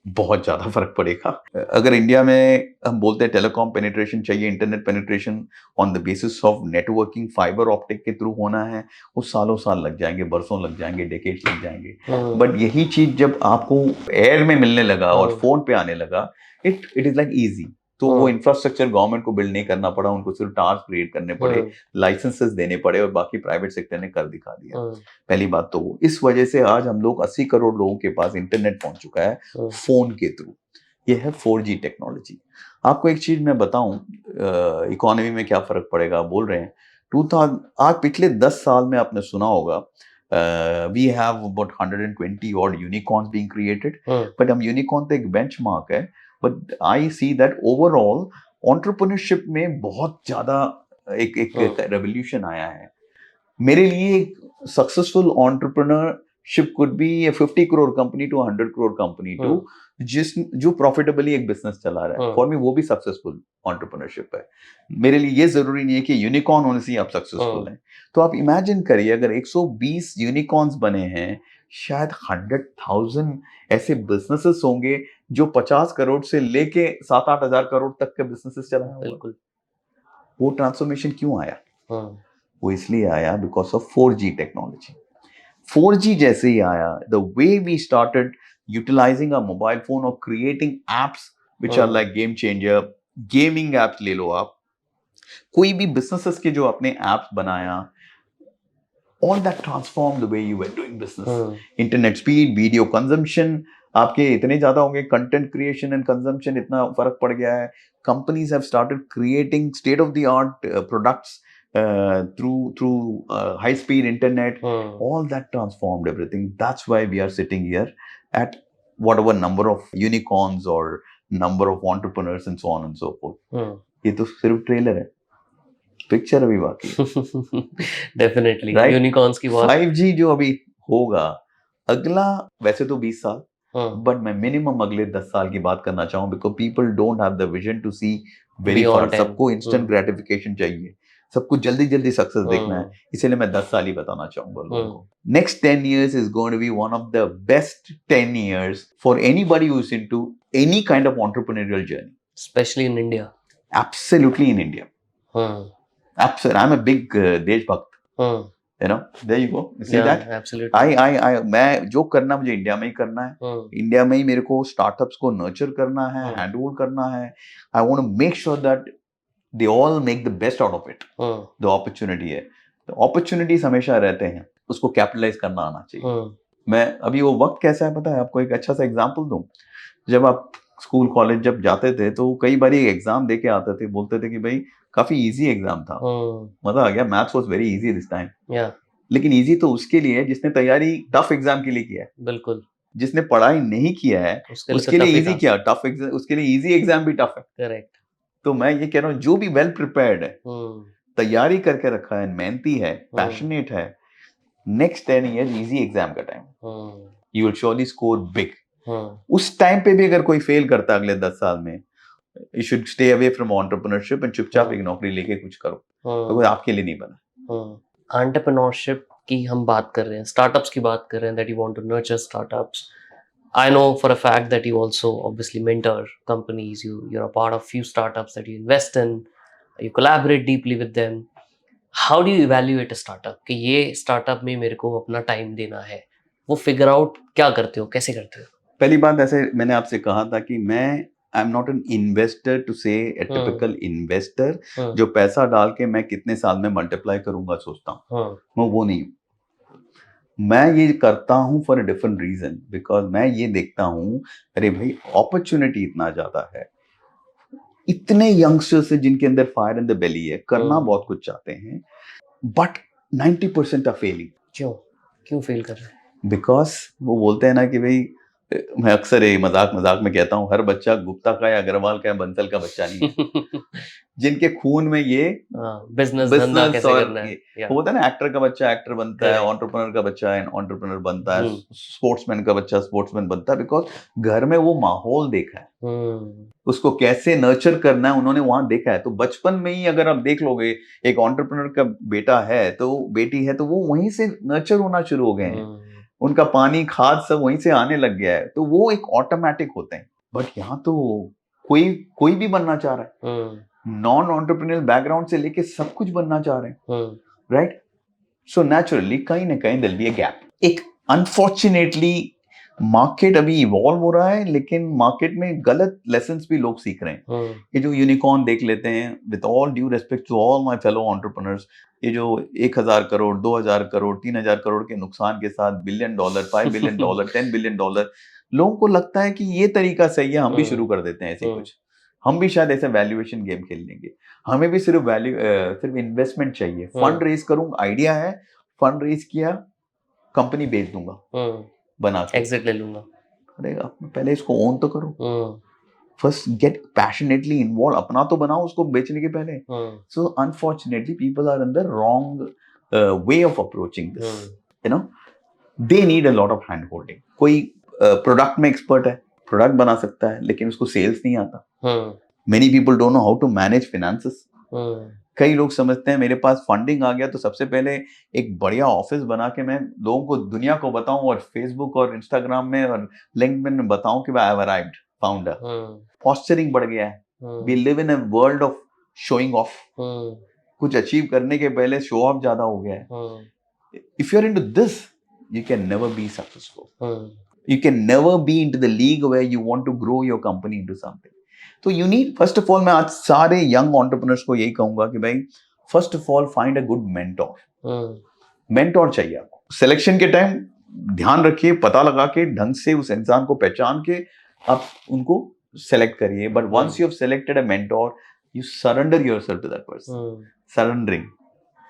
बहुत ज्यादा फर्क पड़ेगा। अगर इंडिया में हम बोलते हैं टेलीकॉम पेनिट्रेशन चाहिए, internet penetration on the basis of networking, fibre optic के थ्रू होना है, वो सालों साल लग जाएंगे, बरसों लग जाएंगे, डेकेड्स लग जाएंगे। बट यही चीज जब आपको एयर में मिलने लगा और फोन पे आने लगा, इट इज लाइक इजी। तो वो इंफ्रास्ट्रक्चर गवर्नमेंट को बिल्ड नहीं करना पड़ा, उनको सिर्फ टावर्स क्रिएट करने पड़े, लाइसेंसेस देने पड़े, और बाकी प्राइवेट सेक्टर ने कर दिखा दिया। पहली बात तो वो, इस वजह से आज हम लोग 80 करोड़ लोगों के पास इंटरनेट पहुंच चुका है फोन के थ्रू। ये है 4G टेक्नोलॉजी। आपको एक चीज मैं बताऊं, इकोनॉमी में क्या फर्क पड़ेगा, आप बोल रहे हैं आज पिछले 10 साल में आपने सुना होगा, we have about 120 odd unicorns being created, but हम यूनिकॉर्न तो एक बेंचमार्क है, but I see that overall entrepreneurship में बहुत ज्यादा एक रेवोल्यूशन आया है। मेरे लिए एक successful entrepreneurship could be a 50 crore company to 100 crore company to जो प्रॉफिटेबली एक बिजनेस चला रहा है। फॉर मी वो भी सक्सेसफुल entrepreneurship है। मेरे लिए ये जरूरी नहीं है कि यूनिकॉर्न होने से आप सक्सेसफुल हैं। तो आप इमेजिन करिए, अगर 120 यूनिकॉर्न्स बने हैं, शायद 100,000 ऐसे बिजनेसेस होंगे जो 50 करोड़ से लेके 7-8 हजार करोड़ तक के बिजनेसेस चला रहे हैं। वो ट्रांसफॉर्मेशन क्यों आया? वो इसलिए आया because of 4G technology. 4G जैसे ही आया, the way we started utilizing a mobile phone or creating apps which are like game changer, gaming apps ले लो आप, कोई भी businesses के जो आपने apps बनाया, all that transformed the way you were doing business. Internet speed, video consumption, आपके इतने ज्यादा होंगे, content creation and consumption इतना फर्क पड़ गया है. Companies have started creating state of the art products through high speed internet. All that transformed everything. That's why we are sitting here at whatever number of unicorns or number of entrepreneurs and so on and so forth. ये तो सिर्फ trailer है, picture अभी बाकी. Definitely Right? Unicorns की बात. 5G जो अभी होगा, अगला वैसे तो 20 साल, बट मैं मिनिमम अगले 10 साल की बात करना चाहूँ, because people don't have the vision to see very far. सबको इंस्टेंट ग्रेटिफिकेशन चाहिए, सबको जल्दी जल्दी सक्सेस देखना है, इसलिए मैं 10 साल ही बताना चाहूंगा लोगों को. Next 10 years is going to be one of the best 10 years for anybody who's into any kind of entrepreneurial journey, especially in India. Absolutely in India. Absolutely. I'm a big देशभक्त. You know, there you go. You see that? Absolutely. I मैं जो करना मुझे India में ही करना है. India में ही मेरे को स्टार्टअप्स को नर्चर करना है, हैंडहोल्ड करना है. I want to make sure that they all make the best out of it. The opportunity है. The opportunities हमेशा रहते हैं, उसको कैपिटलाइज करना आना चाहिए. मैं अभी वो वक्त कैसा है पता है आपको, एक अच्छा सा एग्जांपल दूं. जब आप स्कूल कॉलेज जब जाते थे तो कई बार एग्जाम दे के आते थे, बोलते थे कि भाई काफी इजी एग्जाम था, मजा आ गया, maths was very easy this time. लेकिन इजी तो उसके लिए है जिसने तैयारी टफ एग्जाम के लिए किया है. बिल्कुल. जिसने पढ़ाई नहीं किया है उसके लिए इजी किया, टफ एग्जाम उसके लिए इजी एग्जाम भी टफ है. करेक्ट. तो मैं ये कह रहा हूँ जो भी वेल प्रिपेयर्ड है, तैयारी करके रखा है, मेहनती है, पैशनेट है, नेक्स्ट 10 years इजी एग्जाम का time, you will surely score big. उस टाइम पे भी अगर कोई फेल करता है अगले 10 साल में, you should stay away from entrepreneurship and चुपचाप एक नौकरी लेके कुछ करो, तो वो आपके लिए नहीं बना. एंटरप्रेन्योरशिप की हम बात कर रहे हैं, स्टार्टअप्स की बात कर रहे हैं, that you want to nurture startups. I know for a fact that you also obviously mentor companies. You're a part of few startups that you invest in. You collaborate deeply with them. How do you evaluate a startup कि ये startup में मेरे को अपना time देना है? वो figure out क्या करते हो, कैसे करते हो? पहली बात, ऐसे मैंने आपसे कहा था कि मैं I am not an investor to say a typical investor जो पैसा डाल के मैं कितने साल में मल्टीप्लाई करूंगा सोचता हूँ. मैं वो नहीं हूँ. मैं ये करता हूँ for a different reason, because मैं ये देखता हूँ, अरे भाई अपॉर्चुनिटी इतना ज्यादा है, इतने यंगस्टर्स हैं जिनके अंदर फायर इन द बेली है, करना बहुत कुछ चाहते हैं, बट 90% आर फेलिंग. क्यों फेल कर रहे हैं? बिकॉज वो बोलते हैं ना कि भाई, मैं अक्सर ये मजाक में कहता हूँ, हर बच्चा गुप्ता का या अग्रवाल का या बंसल का बच्चा नहीं है. जिनके खून में ये बिजनेस धंधा कैसे करना है, होता है ना, एक्टर का बच्चा एक्टर बनता है, एंटरप्रेन्योर का बच्चा एंटरप्रेन्योर बनता है, स्पोर्ट्समैन का बच्चा स्पोर्ट्समैन बनता है, बिकॉज घर में वो माहौल देखा है, उसको कैसे नर्चर करना है उन्होंने वहां देखा है. तो बचपन में ही अगर आप देख लोगे, एक एंटरप्रेन्योर का बेटा है तो बेटी है, तो वो वहीं से नर्चर होना शुरू हो गए हैं, उनका पानी खाद सब वहीं से आने लग गया है, तो वो एक ऑटोमेटिक होते हैं. बट यहाँ तो कोई भी बनना चाह रहा है, नॉन एंटरप्रेन्योर बैकग्राउंड से लेके सब कुछ बनना चाह रहे हैं, राइट. सो नेचुरली कहीं ना कहीं देयर बी अ गैप. एक अनफॉर्चुनेटली मार्केट अभी इवॉल्व हो रहा है, लेकिन मार्केट में गलत लेसन्स भी लोग सीख रहे हैं. ये जो यूनिकॉर्न देख लेते हैं, with all due respect to all my fellow entrepreneurs, ये जो 1000 करोड़ 2000 करोड़ 3000 करोड़ के नुकसान के साथ $1 billion $5 billion $10 billion, लोगों को लगता है कि ये तरीका सही है, हम भी शुरू कर देते हैं ऐसे कुछ, हम भी शायद ऐसे वैल्यूएशन गेम खेल लेंगे, हमें भी सिर्फ इन्वेस्टमेंट चाहिए. फंड रेज करूंगा, आइडिया है, फंड रेज किया, कंपनी बेच दूंगा, बना के एग्जिट ले लूंगा. अरे पहले इसको ओन तो करो, फर्स्ट गेट पैशनेटली इन्वॉल्व, अपना तो बनाओ उसको बेचने के पहले. So unfortunately people are in the wrong way of approaching this. You know, they need a lot of hand holding. कोई प्रोडक्ट में एक्सपर्ट है, प्रोडक्ट बना सकता है, लेकिन उसको सेल्स नहीं आता. Many people don't know how to manage finances. कई लोग समझते हैं मेरे पास फंडिंग आ गया तो सबसे पहले एक बढ़िया ऑफिस बना के मैं लोगों को, दुनिया को बताऊं, और फेसबुक और इंस्टाग्राम में और लिंक्डइन में बताऊं कि I have arrived, found. Posturing बढ़ गया है. We live in a world of showing off. कुछ अचीव करने के पहले शो ऑफ ज्यादा हो गया है. If you are into this, you can never be successful. You can never be into the league where you want to grow your company into something. तो you need, first of all, मैं आज सारे young entrepreneurs को यही कहूंगा कि भाई first of all find a good mentor. Mentor चाहिए आपको। सिलेक्शन के टाइम ध्यान रखिए, पता लगा के ढंग से उस इंसान को पहचान के आप उनको सेलेक्ट करिए। But once you have selected a mentor, you surrender yourself to that person. Surrendering,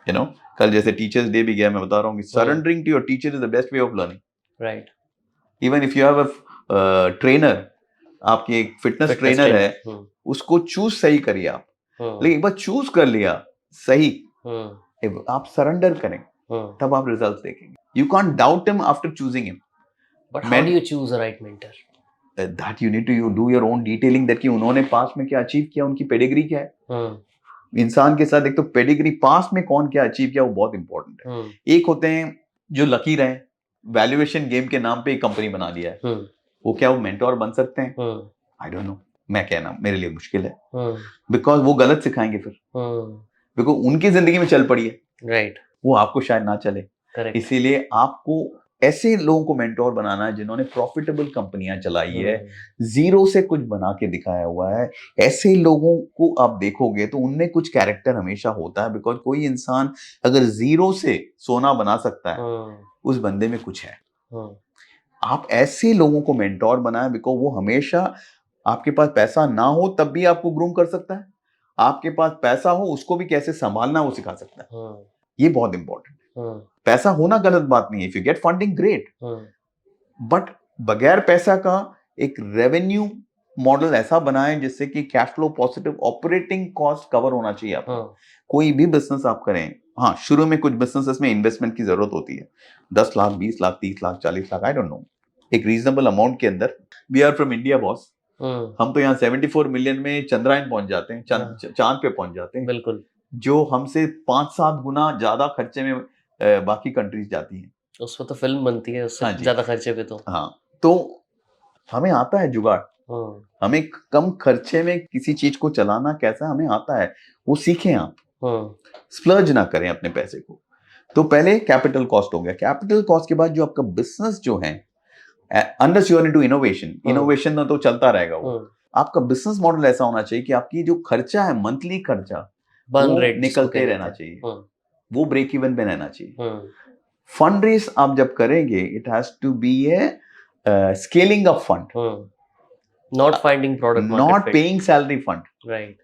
you know, कल जैसे टीचर्स डे भी गया, मैं बता रहा हूँ कि surrendering to your teacher is the best way of learning. Right. Even if you have a trainer, आपकी एक फिटनेस ट्रेनर है, उसको चूज सही करिए आप। लेकिन एक बार चूज कर लिया सही, आप सरेंडर करें, तब आप रिजल्ट्स देखेंगे। You can't doubt him after choosing him. But how do you choose a right mentor? That you need to do your own detailing, that कि उन्होंने पास में क्या अचीव किया, उनकी पेडिग्री क्या है। इंसान के साथ एक तो पेडिग्री, पास में कौन क्या अचीव किया, वो बहुत इंपॉर्टेंट है। एक होते हैं जो लकी रहे, वैल्यूएशन गेम के नाम पे एक कंपनी बना दिया है, वो क्या वो मेंटोर बन सकते हैं? आई डोंट नो, मैं कहना मेरे लिए मुश्किल है, बिकॉज वो गलत सिखाएंगे फिर, बिकॉज उनकी जिंदगी में चल पड़ी है, राइट, वो आपको शायद ना चले। इसीलिए आपको ऐसे लोगों को मेंटोर बनाना है जिन्होंने प्रॉफिटेबल कंपनियां चलाई है, जीरो से कुछ बना के दिखाया हुआ है। ऐसे लोगों को आप देखोगे तो उनमें कुछ कैरेक्टर हमेशा होता है, बिकॉज कोई इंसान अगर जीरो से सोना बना सकता है, उस बंदे में कुछ है। आप ऐसे लोगों को मेंटोर बनाएं, बिकॉज वो हमेशा, आपके पास पैसा ना हो तब भी आपको ग्रूम कर सकता है, आपके पास पैसा हो उसको भी कैसे संभालना वो सिखा सकता है। ये बहुत इंपॉर्टेंट है। पैसा होना गलत बात नहीं है, if you gate funding great, but बगैर पैसा का एक रेवेन्यू मॉडल ऐसा बनाएं जिससे कि cash flow positive, operating cost cover होना चाहिए आपका। कोई भी बिजनेस आप करें, हाँ शुरू में कुछ बिजनेसेस में इन्वेस्टमेंट की जरूरत होती है, 10 lakh 20 lakh 30 lakh 40 lakh, I don't know, एक रीजनेबल अमाउंट के अंदर। We are from India boss, हम तो यहाँ 74 मिलियन में चंद्रायन पहुंच जाते हैं, चांद पे पहुंच जाते हैं। बिल्कुल, जो हमसे 5-7 गुना ज्यादा खर्चे में बाकी कंट्रीज जाती हैं। उसमें तो फिल्म बनती है उससे ज्यादा खर्चे पे। तो हाँ, तो हमें आता है जुगाड़, हमें कम खर्चे में किसी चीज को चलाना कैसा हमें आता है, वो सीखें आप। स्प्लर्ज ना करें अपने पैसे को। तो पहले कैपिटल कॉस्ट हो गया, कैपिटल कॉस्ट के बाद जो आपका बिजनेस जो है, unless you are into innovation, innovation तो चलता रहेगा वो, आपका बिजनेस मॉडल ऐसा होना चाहिए कि आपकी जो खर्चा है, मंथली खर्चा बर्न रेट निकलते रहना चाहिए, वो ब्रेक इवन पे रहना चाहिए। फंड रेस आप जब करेंगे, it has to be a scaling up fund, not finding product, not paying salary fund. Right,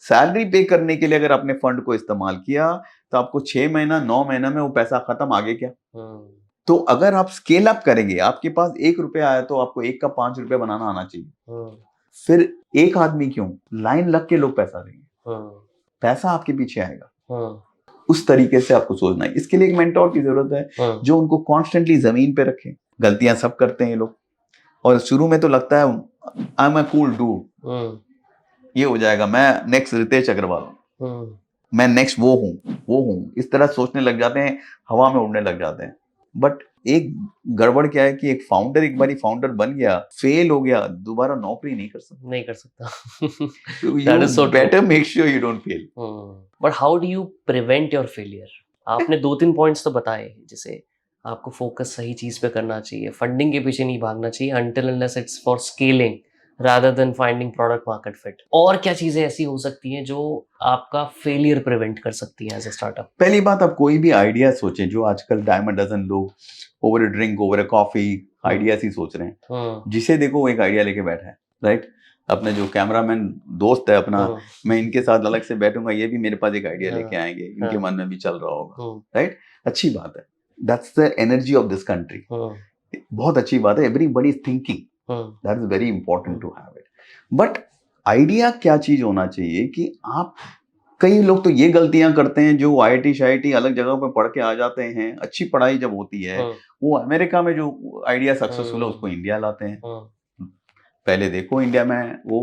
salary pay करने के लिए अगर आपने फंड को इस्तेमाल किया तो आपको 6 महीना 9 महीना में वो पैसा खत्म, आगे क्या। तो अगर आप स्केल अप करेंगे, आपके पास 1 रुपया आया तो आपको 1 का 5 रुपया बनाना आना चाहिए। फिर एक आदमी क्यों, लाइन लग के लोग पैसा देंगे, पैसा आपके पीछे आएगा। उस तरीके से आपको सोचना है। इसके लिए एक मेंटोर की जरूरत है जो उनको कॉन्स्टेंटली जमीन पे रखे। गलतियां सब करते हैं ये लोग, और शुरू में तो लगता है I am a cool dude, ये हो जाएगा, मैं नेक्स्ट रितेश अग्रवाल हूँ, मैं नेक्स्ट वो हूँ, इस तरह सोचने लग जाते हैं, हवा में उड़ने लग जाते हैं। बट एक गड़बड़ क्या है कि एक फाउंडर एक बारी फाउंडर बन गया, फेल हो गया, दोबारा नौकरी नहीं कर सकता। That is so better make sure you don't fail. But how do you prevent your failure? आपने 2-3 पॉइंट्स तो बताए, जैसे आपको फोकस सही चीज पे करना चाहिए, फंडिंग के पीछे नहीं भागना चाहिए until unless it's for scaling rather than finding product market fit. और क्या चीजें ऐसी हो सकती हैं जो आपका फेलियर प्रिवेंट कर सकती हैं एज अ स्टार्टअप? पहली बात, आप कोई भी आइडिया सोचें, जो आजकल डायम अ डजन लोग over a drink over a coffee ideas ही सोच रहे हैं, जिसे देखो वो एक आइडिया लेके बैठा है, राइट। अपने जो कैमरामैन दोस्त है अपना, मैं इनके साथ अलग से बैठूंगा, ये भी मेरे पास एक आइडिया लेके आएंगे, इनके मन में भी चल रहा होगा, राइट। अच्छी बात है, that's the energy of this country, बहुत अच्छी बात है, everybody is thinking, that is very important to have it. But idea क्या चीज होना चाहिए कि आप, कई लोग तो ये गलतियां करते हैं जो IIT शाईटी अलग जगह पे पढ़ के आ जाते हैं, अच्छी पढ़ाई जब होती है, वो अमेरिका में जो आइडिया सक्सेसफुल है उसको इंडिया लाते हैं। पहले देखो इंडिया में वो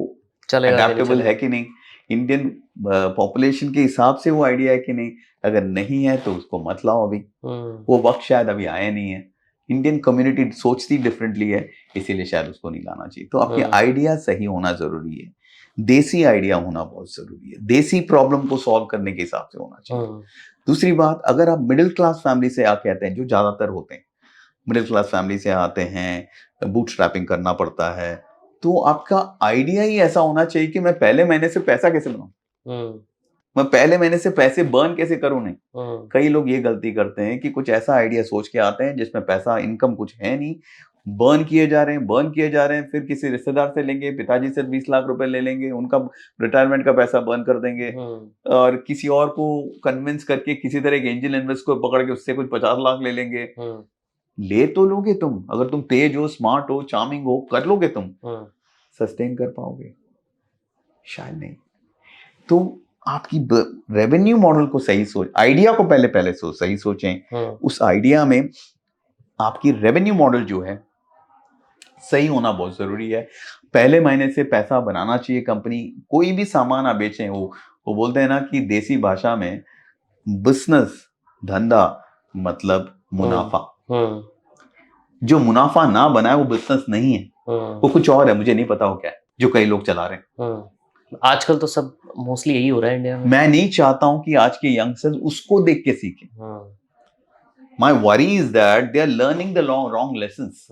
अडेप्टेबल है कि नहीं, इंडियन पॉपुलेशन के हिसाब से वो आइडिया है कि नहीं, अगर नहीं है तो उसको मत लाओ अभी, वो वक्त शायद अभी आया नहीं है। इंडियन कम्युनिटी सोचती डिफरेंटली है, इसीलिए शायद उसको नहीं लाना चाहिए। तो आपके आइडिया सही होना जरूरी है, देसी आइडिया होना बहुत जरूरी है, देसी प्रॉब्लम को सॉल्व करने के हिसाब से होना चाहिए। दूसरी बात, अगर आप मिडिल क्लास फैमिली से आके आते हैं, जो ज्यादातर होते हैं, मिडिल क्लास फैमिली से आते हैं, बूट स्ट्रैपिंग करना पड़ता है, तो आपका आइडिया ही ऐसा होना चाहिए कि मैं पहले महीने से पैसा कैसे बनाऊं, मैं पहले महीने से पैसे बर्न कैसे करूं। नहीं, कई लोग ये गलती करते हैं कि कुछ ऐसा आइडिया सोच के आते हैं जिसमें पैसा इनकम कुछ है नहीं, बर्न किए जा रहे हैं, बर्न किए जा रहे हैं, फिर किसी रिश्तेदार से लेंगे, पिताजी से 20 लाख रुपए ले लेंगे, उनका रिटायरमेंट का पैसा बर्न कर देंगे, और किसी और को कन्विंस करके किसी तरह के एंजल इन्वेस्टर को पकड़ के उससे कुछ 50 लाख ले लेंगे। ले तो लोगे तुम, अगर तुम तेज हो, स्मार्ट हो, चार्मिंग हो, कर लोगे तुम, सस्टेन कर पाओगे? शायद नहीं। तो आपकी रेवेन्यू मॉडल को सही सोच, आइडिया को पहले सही सोचें, उस आइडिया में आपकी रेवेन्यू मॉडल जो है सही होना बहुत जरूरी है। पहले महीने से पैसा बनाना चाहिए कंपनी। कोई भी सामान आप बेचें, वो बोलते हैं ना कि देसी भाषा में बिजनेस, धंधा मतलब मुनाफा। जो मुनाफा ना बनाए वो बिजनेस नहीं है, वो कुछ और है, मुझे नहीं पता वो क्या है, जो कई लोग चला रहे हैं। आजकल तो सब मोस्टली यही हो रहा है इंडिया में। मैं नहीं चाहता हूं कि आज के यंगस्टर्स उसको देख के सीखें। My worry is that they are learning the wrong lessons,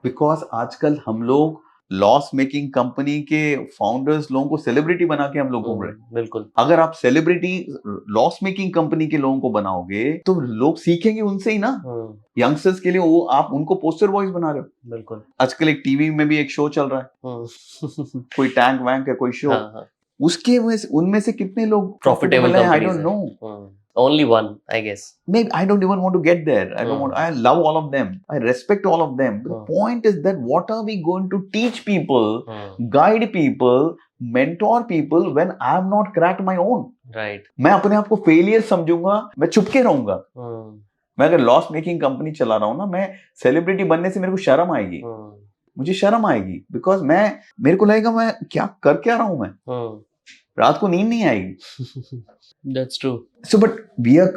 because आजकल हम लोग लॉस मेकिंग कंपनी के फाउंडर्स लोगों को सेलिब्रिटी बना के हम लोग घूम रहे हैं। बिल्कुल। अगर आप सेलिब्रिटी लॉस मेकिंग कंपनी के लोगों को बनाओगे तो लोग सीखेंगे उनसे ही ना। यंगस्टर्स के लिए वो आप उनको पोस्टर बॉयज बना रहे हो। बिल्कुल। आजकल एक टीवी में भी एक शो चल रहा है, कोई टैंक वैंक है, कोई शो, उसके उनमें से कितने लोग प्रॉफिटेबल है? आई don't no. Only one, I guess. Maybe I don't even want to get there. I don't want. I love all of them. I respect all of them. But the point is that what are we going to teach people, guide people, mentor people when I have not cracked my own? Right. मैं अपने आप को failure समझूंगा, मैं चुपके रहूंगा। मैं अगर loss making company चला रहा हूँ ना, मैं सेलिब्रिटी बनने से मेरे को शर्म आएगी, मुझे शर्म आएगी, बिकॉज मेरे को लगेगा मैं क्या रहा हूँ, मैं रात को नींद नहीं आएगी। That's true. So but we are,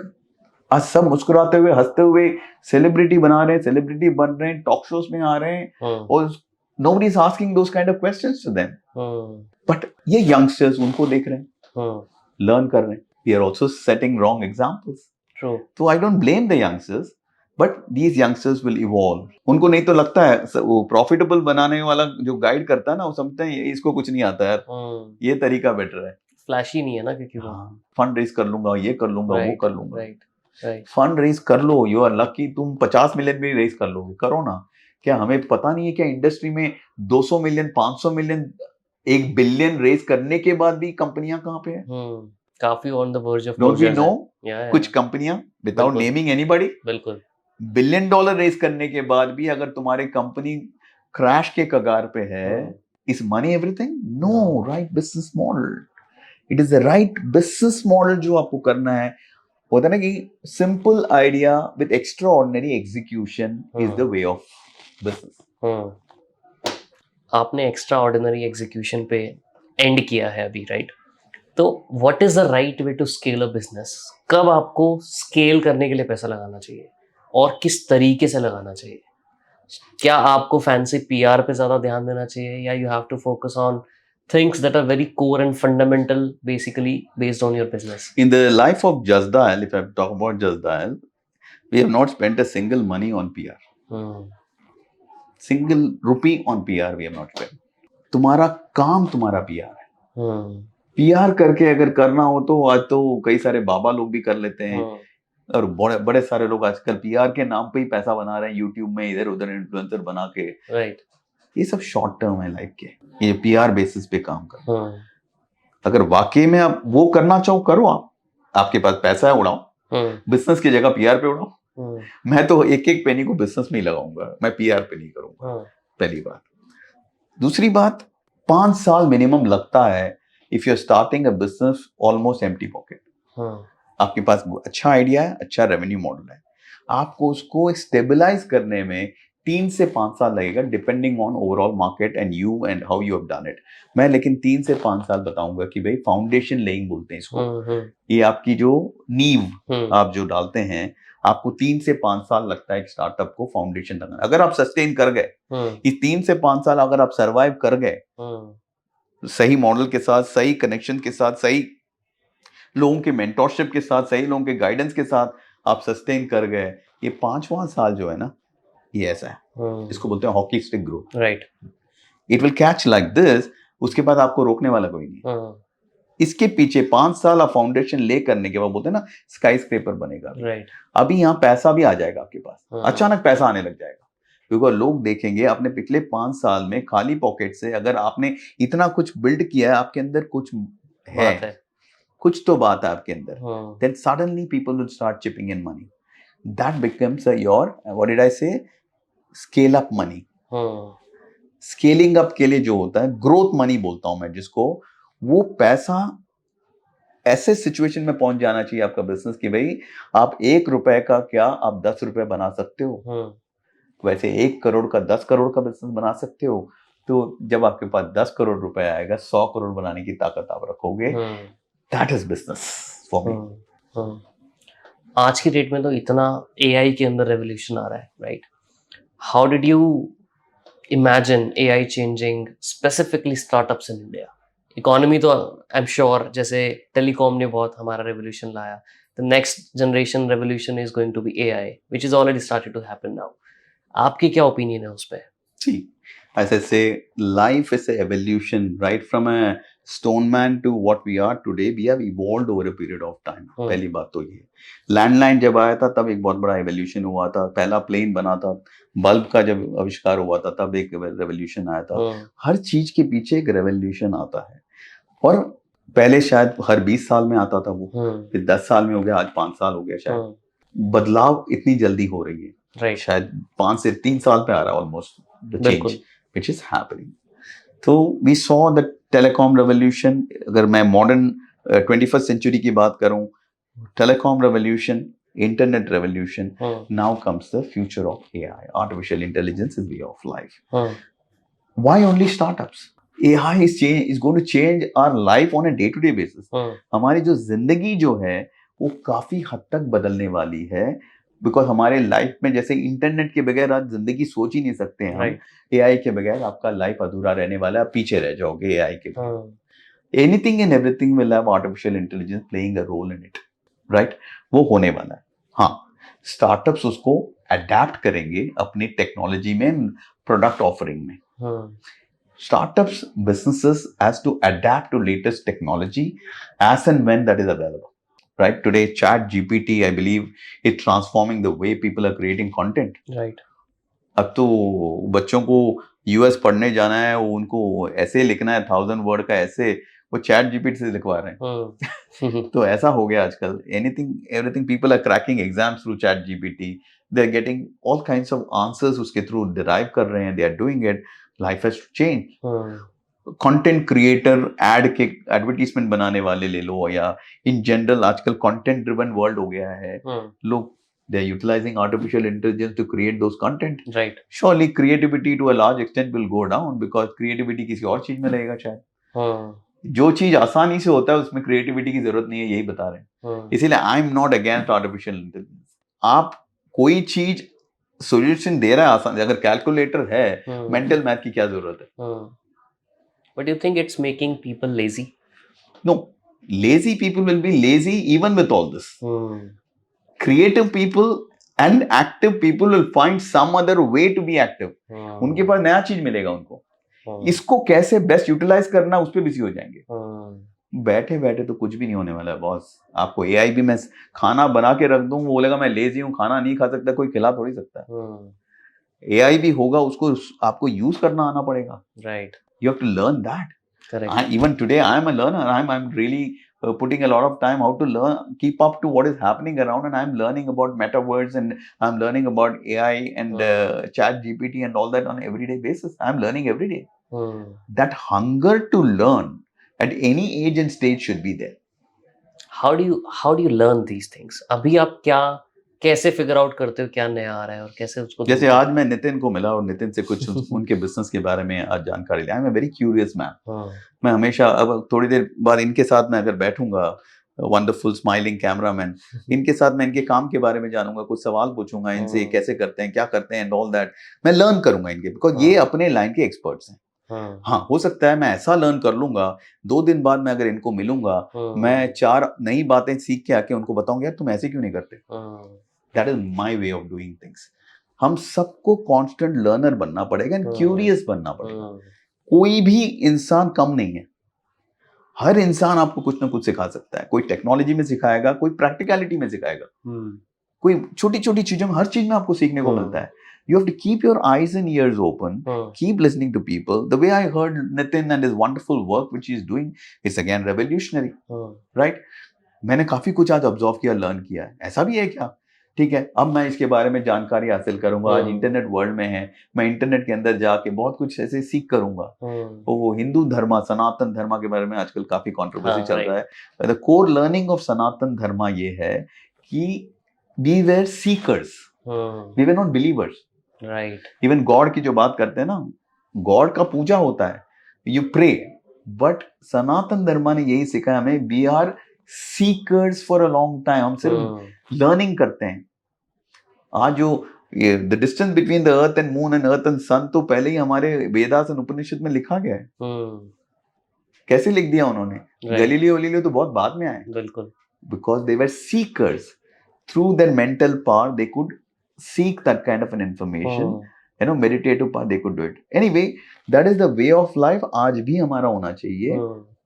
आज सब मुस्कुराते हुए, हंसते हुए सेलिब्रिटी बना रहे हैं, सेलिब्रिटी बन रहे हैं, टॉक शोज में आ रहे हैं, और nobody is asking those kind of questions to them. But ये youngsters उनको देख रहे हैं, लर्न कर रहे हैं. We are also setting wrong examples. True. So I don't blame the youngsters, but these youngsters will evolve. उनको नहीं तो लगता है, वो प्रॉफिटेबल बनाने वाला जो गाइड करता है ना, वो समझते हैं इसको कुछ नहीं आता यार, ये तरीका बेटर है। फ्लैशी नहीं है ना, क्योंकि वो फंड रेज कर लूंगा, ये कर लूंगा, वो कर लूंगा। राइट। फंड रेज कर लो, यू आर लकी, तुम 50 मिलियन भी रेज कर लोगे, करो ना। क्या हमें पता नहीं है क्या इंडस्ट्री में 200 मिलियन, 500 मिलियन, 1 बिलियन रेज करने के बाद भी कंपनियां कहाँ पे है? काफी on the verge of don't we know कुछ कंपनियां, विदाउट नेमिंग एनीबॉडी, बिल्कुल, $1 बिलियन रेज करने के बाद भी अगर तुम्हारी कंपनी क्रैश के कगार पे है, is money everything? No, right business model, it is the right business model जो आपको करना है। होता है ना कि simple idea with extraordinary execution is the way of business. आपने एक्स्ट्रा ऑर्डिनरी एग्जीक्यूशन पे एंड किया है अभी, राइट? तो what is the right way to scale a business? कब आपको स्केल करने के लिए पैसा लगाना चाहिए और किस तरीके से लगाना चाहिए? क्या आपको फैंसी पीआर पे ज्यादा ध्यान देना चाहिए, या you have to focus on things that are very core and fundamental, basically based on your business? In the life of Just Dial, if I talk about Just Dial, we have not spent a single money on PR. Single rupee on PR we have not spent. तुम्हारा काम तुम्हारा PR है। PR करके अगर करना हो तो आज तो कई सारे बाबा लोग भी कर लेते हैं, और बड़े बड़े सारे लोग आजकल PR के नाम पे ही पैसा बना रहे हैं, यूट्यूब में इधर उधर इन्फ्लुएंसर बना के। राइट। ये सब शॉर्ट टर्म है लाइफ के, ये पीआर बेसिस पे काम कर। अगर वाकई में आप वो करना चाहो, करो। आपके पास पैसा है, उड़ाओ, बिजनेस की जगह पीआर पे उड़ाओ। मैं तो एक एक पेनी को बिजनेस में ही लगाऊंगा, मैं पीआर पे नहीं करूंगा। पहली बात। दूसरी बात, 5 साल मिनिमम लगता है if you are starting a business almost empty pocket. आपके पास अच्छा आइडिया है, अच्छा रेवेन्यू मॉडल है, आपको उसको स्टेबलाइज करने में 3 से 5 साल लगेगा, depending on overall market and you and how you have done it. मैं लेकिन 3 से 5 साल बताऊंगा कि भाई फाउंडेशन लेइंग बोलते हैं इसको। ये आपकी जो नींव आप जो डालते हैं, आपको 3 से 5 साल लगता है एक स्टार्टअप को फाउंडेशन लगाना। अगर आप सस्टेन कर गए, इस 3 से 5 साल अगर आप सर्वाइव कर गए, सही मॉडल के साथ, सही कनेक्शन के साथ, सही लोगों के मेंटोरशिप के साथ, सही लोगों के गाइडेंस के साथ आप सस्टेन कर गए, ये 5वां साल जो है ना, ये ऐसा है, इसको बोलते हैं hockey stick growth. Right. It will catch like this, उसके बाद आपको रोकने वाला कोई नहीं। इसके पीछे 5 साल आप फाउंडेशन ले करने के बाद बोलते हैं ना स्काई स्क्रेपर बनेगा। राइट। अभी यहाँ पैसा भी आ जाएगा आपके पास, अचानक पैसा आने लग जाएगा, क्योंकि लोग देखेंगे अपने पिछले 5 साल में खाली पॉकेट से अगर आपने इतना कुछ बिल्ड किया है, आपके अंदर कुछ है, कुछ तो बात है आपके अंदर, then suddenly people will start chipping in money. That becomes your, what did I say, scale up money. Scaling up के लिए जो होता है ग्रोथ मनी बोलता हूं मैं जिसको, वो पैसा ऐसे सिचुएशन में पहुंच जाना चाहिए आपका बिजनेस कि भाई आप 1 रुपए का क्या आप 10 रुपए बना सकते हो, वैसे 1 करोड़ का 10 करोड़ का बिजनेस बना सकते हो। तो जब आपके पास 10 करोड़ रुपए आएगा, 100 करोड़ बनाने की ताकत आप रखोगे। That is business for me. आज की डेट में तो इतना एआई के अंदर रेवोल्यूशन आ रहा है, right? How did you imagine AI changing specifically startups in India? Economy तो आई एम श्योर जैसे टेलीकॉम ने बहुत हमारा रेवोल्यूशन लाया, the next generation revolution is going to be AI which is already started to happen now. आपकी क्या opinion है उस पे? See, as I say, life is a evolution, right? From a stone man to what we are today, we have evolved over a period of time. पहली बात तो ये, landline जब आया था तब एक बहुत बड़ा एवोल्यूशन हुआ था, पहला प्लेन बना था, बल्ब का जब आविष्कार हुआ था तब एक रेवोल्यूशन आया था। हर चीज के पीछे एक रेवोल्यूशन आता है, और पहले शायद हर 20 साल में आता था वो, फिर 10 साल में हो गया, आज 5 साल हो गया शायद। बदलाव इतनी जल्दी हो रही है, राइट, शायद 5 से 3 साल पे आ रहा है almost the change which is happening. तो we saw the telecom revolution. अगर मैं मॉडर्न 21st सेंचुरी की बात करूं, telecom revolution, internet revolution, now comes the future of AI, artificial intelligence is way of life. Why only startups? AI is going to change our life on a day to day basis. हमारी जो जिंदगी जो है वो काफी हद तक बदलने वाली है, बिकॉज हमारे लाइफ में जैसे इंटरनेट के बगैर आज जिंदगी सोच ही नहीं सकते हैं हम, AI के बगैर आपका लाइफ अधूरा रहने वाला है, आप पीछे रह जाओगे AI के बगैर। Anything and everything will have artificial intelligence playing a role in it, right? वो होने वाला है। हाँ, स्टार्टअप्स उसको अडेप्ट करेंगे अपनी टेक्नोलॉजी में, प्रोडक्ट ऑफरिंग में। Startups, businesses has to adapt to latest technology as and when that is available. Right? Today, Chat GPT, I believe, is transforming the way people are creating content. Right. अब तो बच्चों को US पढ़ने जाना है, उनको ऐसे लिखना है 1000 वर्ड का ऐसे, वो Chat GPT से लिखवा रहे हैं। तो ऐसा हो गया आजकल। Anything, everything, people are cracking exams through Chat GPT. They are getting all kinds of answers उसके through derive कर रहे हैं, they are doing it. Life has changed. Content creator, ad के एडवर्टीजमेंट बनाने वाले ले लो, या इन जनरल आजकल कंटेंट ड्रिवन वर्ल्ड हो गया है। लोग they are utilizing artificial intelligence to create those content. Right. Surely creativity to a large extent will go down, because creativity किसी और चीज में लगेगा शायद। जो चीज आसानी से होता है उसमें क्रिएटिविटी की जरूरत नहीं है, यही बता रहे हैं। इसीलिए आई am not against artificial intelligence. आप कोई चीज सोल्यूशन दे रहा है आसान, अगर कैलकुलेटर है, मेंटल मैथ की क्या जरूरत है? But do you think it's making people lazy? No, lazy people will be lazy even with all this. Creative people and active people will find some other way to be active. उनके पास नया चीज मिलेगा उनको, इसको कैसे best utilise करना उस पर बिजी हो जाएंगे। बैठे बैठे तो कुछ भी नहीं होने वाला है बॉस। आपको AI भी मैं खाना बना के रख दूं, वो बोलेगा मैं लेजी हूँ, खाना नहीं खा सकता, कोई खिला थोड़ी सकता है। AI भी होगा, उसको आपको यूज करना आना पड़ेगा। Right. You have to learn that. Correct. Even today, I am a learner. I'm really putting a lot of time how to learn, keep up to what is happening around, and I'm learning about metaverse, and I'm learning about AI and Chat GPT and all that on an everyday basis. I'm learning every day. That hunger to learn at any age and stage should be there. How do you learn these things? अभी आप कैसे figure out करते हो क्या नया आ रहा है और कैसे उसको? जैसे आज मैं नितिन को मिला और नितिन से कुछ उनके बिजनेस के बारे में आज जानकारी लिया। I am a very curious man. मैं हमेशा, अब थोड़ी देर बाद इनके साथ मैं अगर बैठूंगा, वंडरफुल स्माइलिंग कैमरामैन, इनके साथ मैं इनके काम के बारे में जानूंगा, कुछ सवाल पूछूंगा इनसे, कैसे करते हैं, क्या करते हैं एंड ऑल दैट। मैं लर्न करूंगा इनके, बिकॉज ये अपने लाइन के एक्सपर्ट्स हैं। हाँ, हो सकता है मैं ऐसा लर्न कर लूंगा, 2 दिन बाद मैं अगर इनको मिलूंगा, मैं 4 नई बातें सीख के आके उनको बताऊंगा यार तुम ऐसे क्यों नहीं करते। That is my way of doing things. हम सबको कांस्टेंट लर्नर बनना पड़ेगा एंड क्यूरियस बनना पड़ेगा। कोई भी इंसान कम नहीं है, हर इंसान आपको कुछ ना कुछ सिखा सकता है। कोई टेक्नोलॉजी में सिखाएगा, कोई प्रैक्टिकलिटी में सिखाएगा, कोई छोटी छोटी चीजों में, हर चीज में आपको सीखने को मिलता है। You have to keep your eyes and ears open, keep listening to people. The way I heard Nitin and his wonderful work which he is doing is again revolutionary, right? मैंने काफी कुछ आज ऑब्जर्व किया, learn किया है। ऐसा भी है क्या? ठीक है, अब मैं इसके बारे में जानकारी हासिल करूंगा। आज इंटरनेट वर्ल्ड में है, मैं इंटरनेट के अंदर जाके बहुत कुछ ऐसे सीख करूंगा। वो हिंदू धर्म, सनातन धर्म के बारे में आजकल काफी कंट्रोवर्सी चल रहा है। The core learning of Sanatan Dharma ये है कि we were seekers, we were not believers. Right. Even God की जो बात करते हैं ना, गॉड का पूजा होता है, यू प्रे, बट सनातन धर्म ने यही सिखाया हमें, we are seekers for a long time. हम सिर्फ लर्निंग करते हैं। आज जो the distance between the earth and moon and earth and sun तो पहले ही हमारे वेदास एंड उपनिषद में लिखा गया है। कैसे लिख दिया उन्होंने? गैलीलियो तो बहुत बाद में आए। बिल्कुल। Because they were seekers, through their mental power they could seek that kind of an information, meditative part they could do it. Anyway, that is the way of life आज भी हमारा होना चाहिए।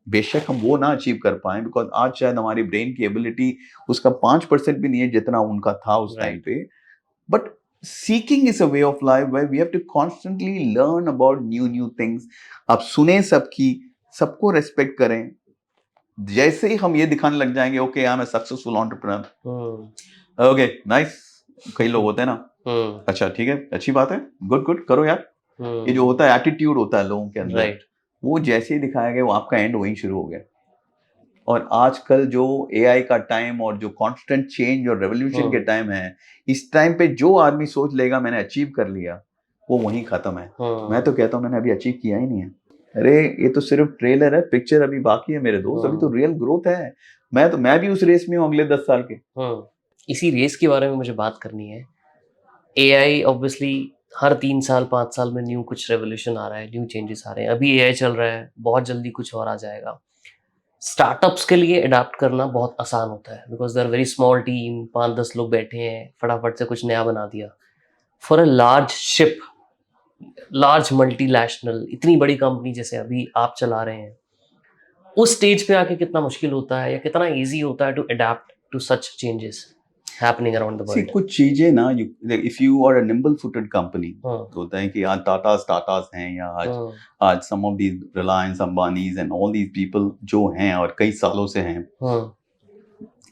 बेशक हम वो ना अचीव कर पाए, बिकॉज आज शायद हमारी ब्रेन की एबिलिटी उसका 5% भी नहीं है जितना उनका था उस टाइम पे। But seeking is a way of life where we have to constantly learn about new things. आप सुने सबकी, सबको रेस्पेक्ट करें। जैसे ही हम ये दिखाने लग जाएंगे, okay I am a successful entrepreneur, okay nice, कई लोग होते हैं ना, अच्छा ठीक है, अच्छी बात है, गुड करो यार। ये जो होता है एटीट्यूड होता है लोगों के अंदर, वो जैसे ही दिखाया गया, वो आपका एंड वहीं शुरू हो गया। और आजकल जो एआई का टाइम और जो कांस्टेंट चेंज और रेवोल्यूशन के टाइम है, इस टाइम पे जो आदमी सोच लेगा मैंने अचीव कर लिया, वो वहीं खत्म है। मैं तो कहता हूँ मैंने अभी अचीव किया ही नहीं है। अरे ये तो सिर्फ ट्रेलर है, पिक्चर अभी बाकी है मेरे दोस्त, अभी तो रियल ग्रोथ है। मैं भी उस रेस में हूँ अगले 10 साल के। इसी रेस के बारे में मुझे बात करनी है। एआई ऑब्वियसली हर 3 साल 5 साल में न्यू कुछ रेवोल्यूशन आ रहा है, न्यू चेंजेस आ रहे हैं। अभी एआई चल रहा है, बहुत जल्दी कुछ और आ जाएगा। स्टार्टअप्स के लिए अडाप्ट करना बहुत आसान होता है, because they are very small team, 5-10 लोग बैठे हैं, फटाफट से कुछ नया बना दिया। For a large ship, large multinational, इतनी बड़ी कंपनी जैसे अभी आप चला रहे हैं, उस स्टेज पे आके कितना मुश्किल होता है या कितना इजी होता है to adapt to such changes happening around the world? कुछ चीजें ना, if you are a nimble footed company, होता है कि आज टाटास हैं, या आज some of these Reliance, Ambani's and all these people जो हैं और कई सालों से हैं,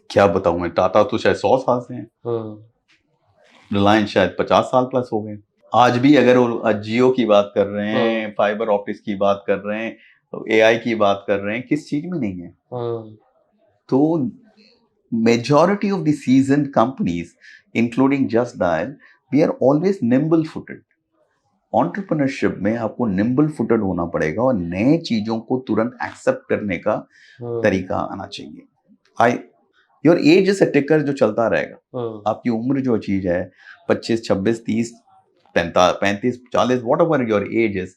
क्या बताऊं मैं, टाटा तो शायद 100 साल से हैं, रिलायंस शायद 50 साल प्लस हो गए। आज भी अगर वो जियो की बात कर रहे हैं, फाइबर ऑप्टिक्स की बात कर रहे हैं, एआई की बात कर रहे हैं, किस चीज में नहीं है? तो majority of the seasoned companies, including Just Dial, we are always nimble footed. Entrepreneurship में आपको nimble footed होना पड़ेगा और नए चीजों को तुरंत एक्सेप्ट करने का तरीका आना चाहिए। योर एज इज अ टिकर जो चलता रहेगा। आपकी उम्र जो चीज है 25, 26, 30, 35, 40, what ever your age is,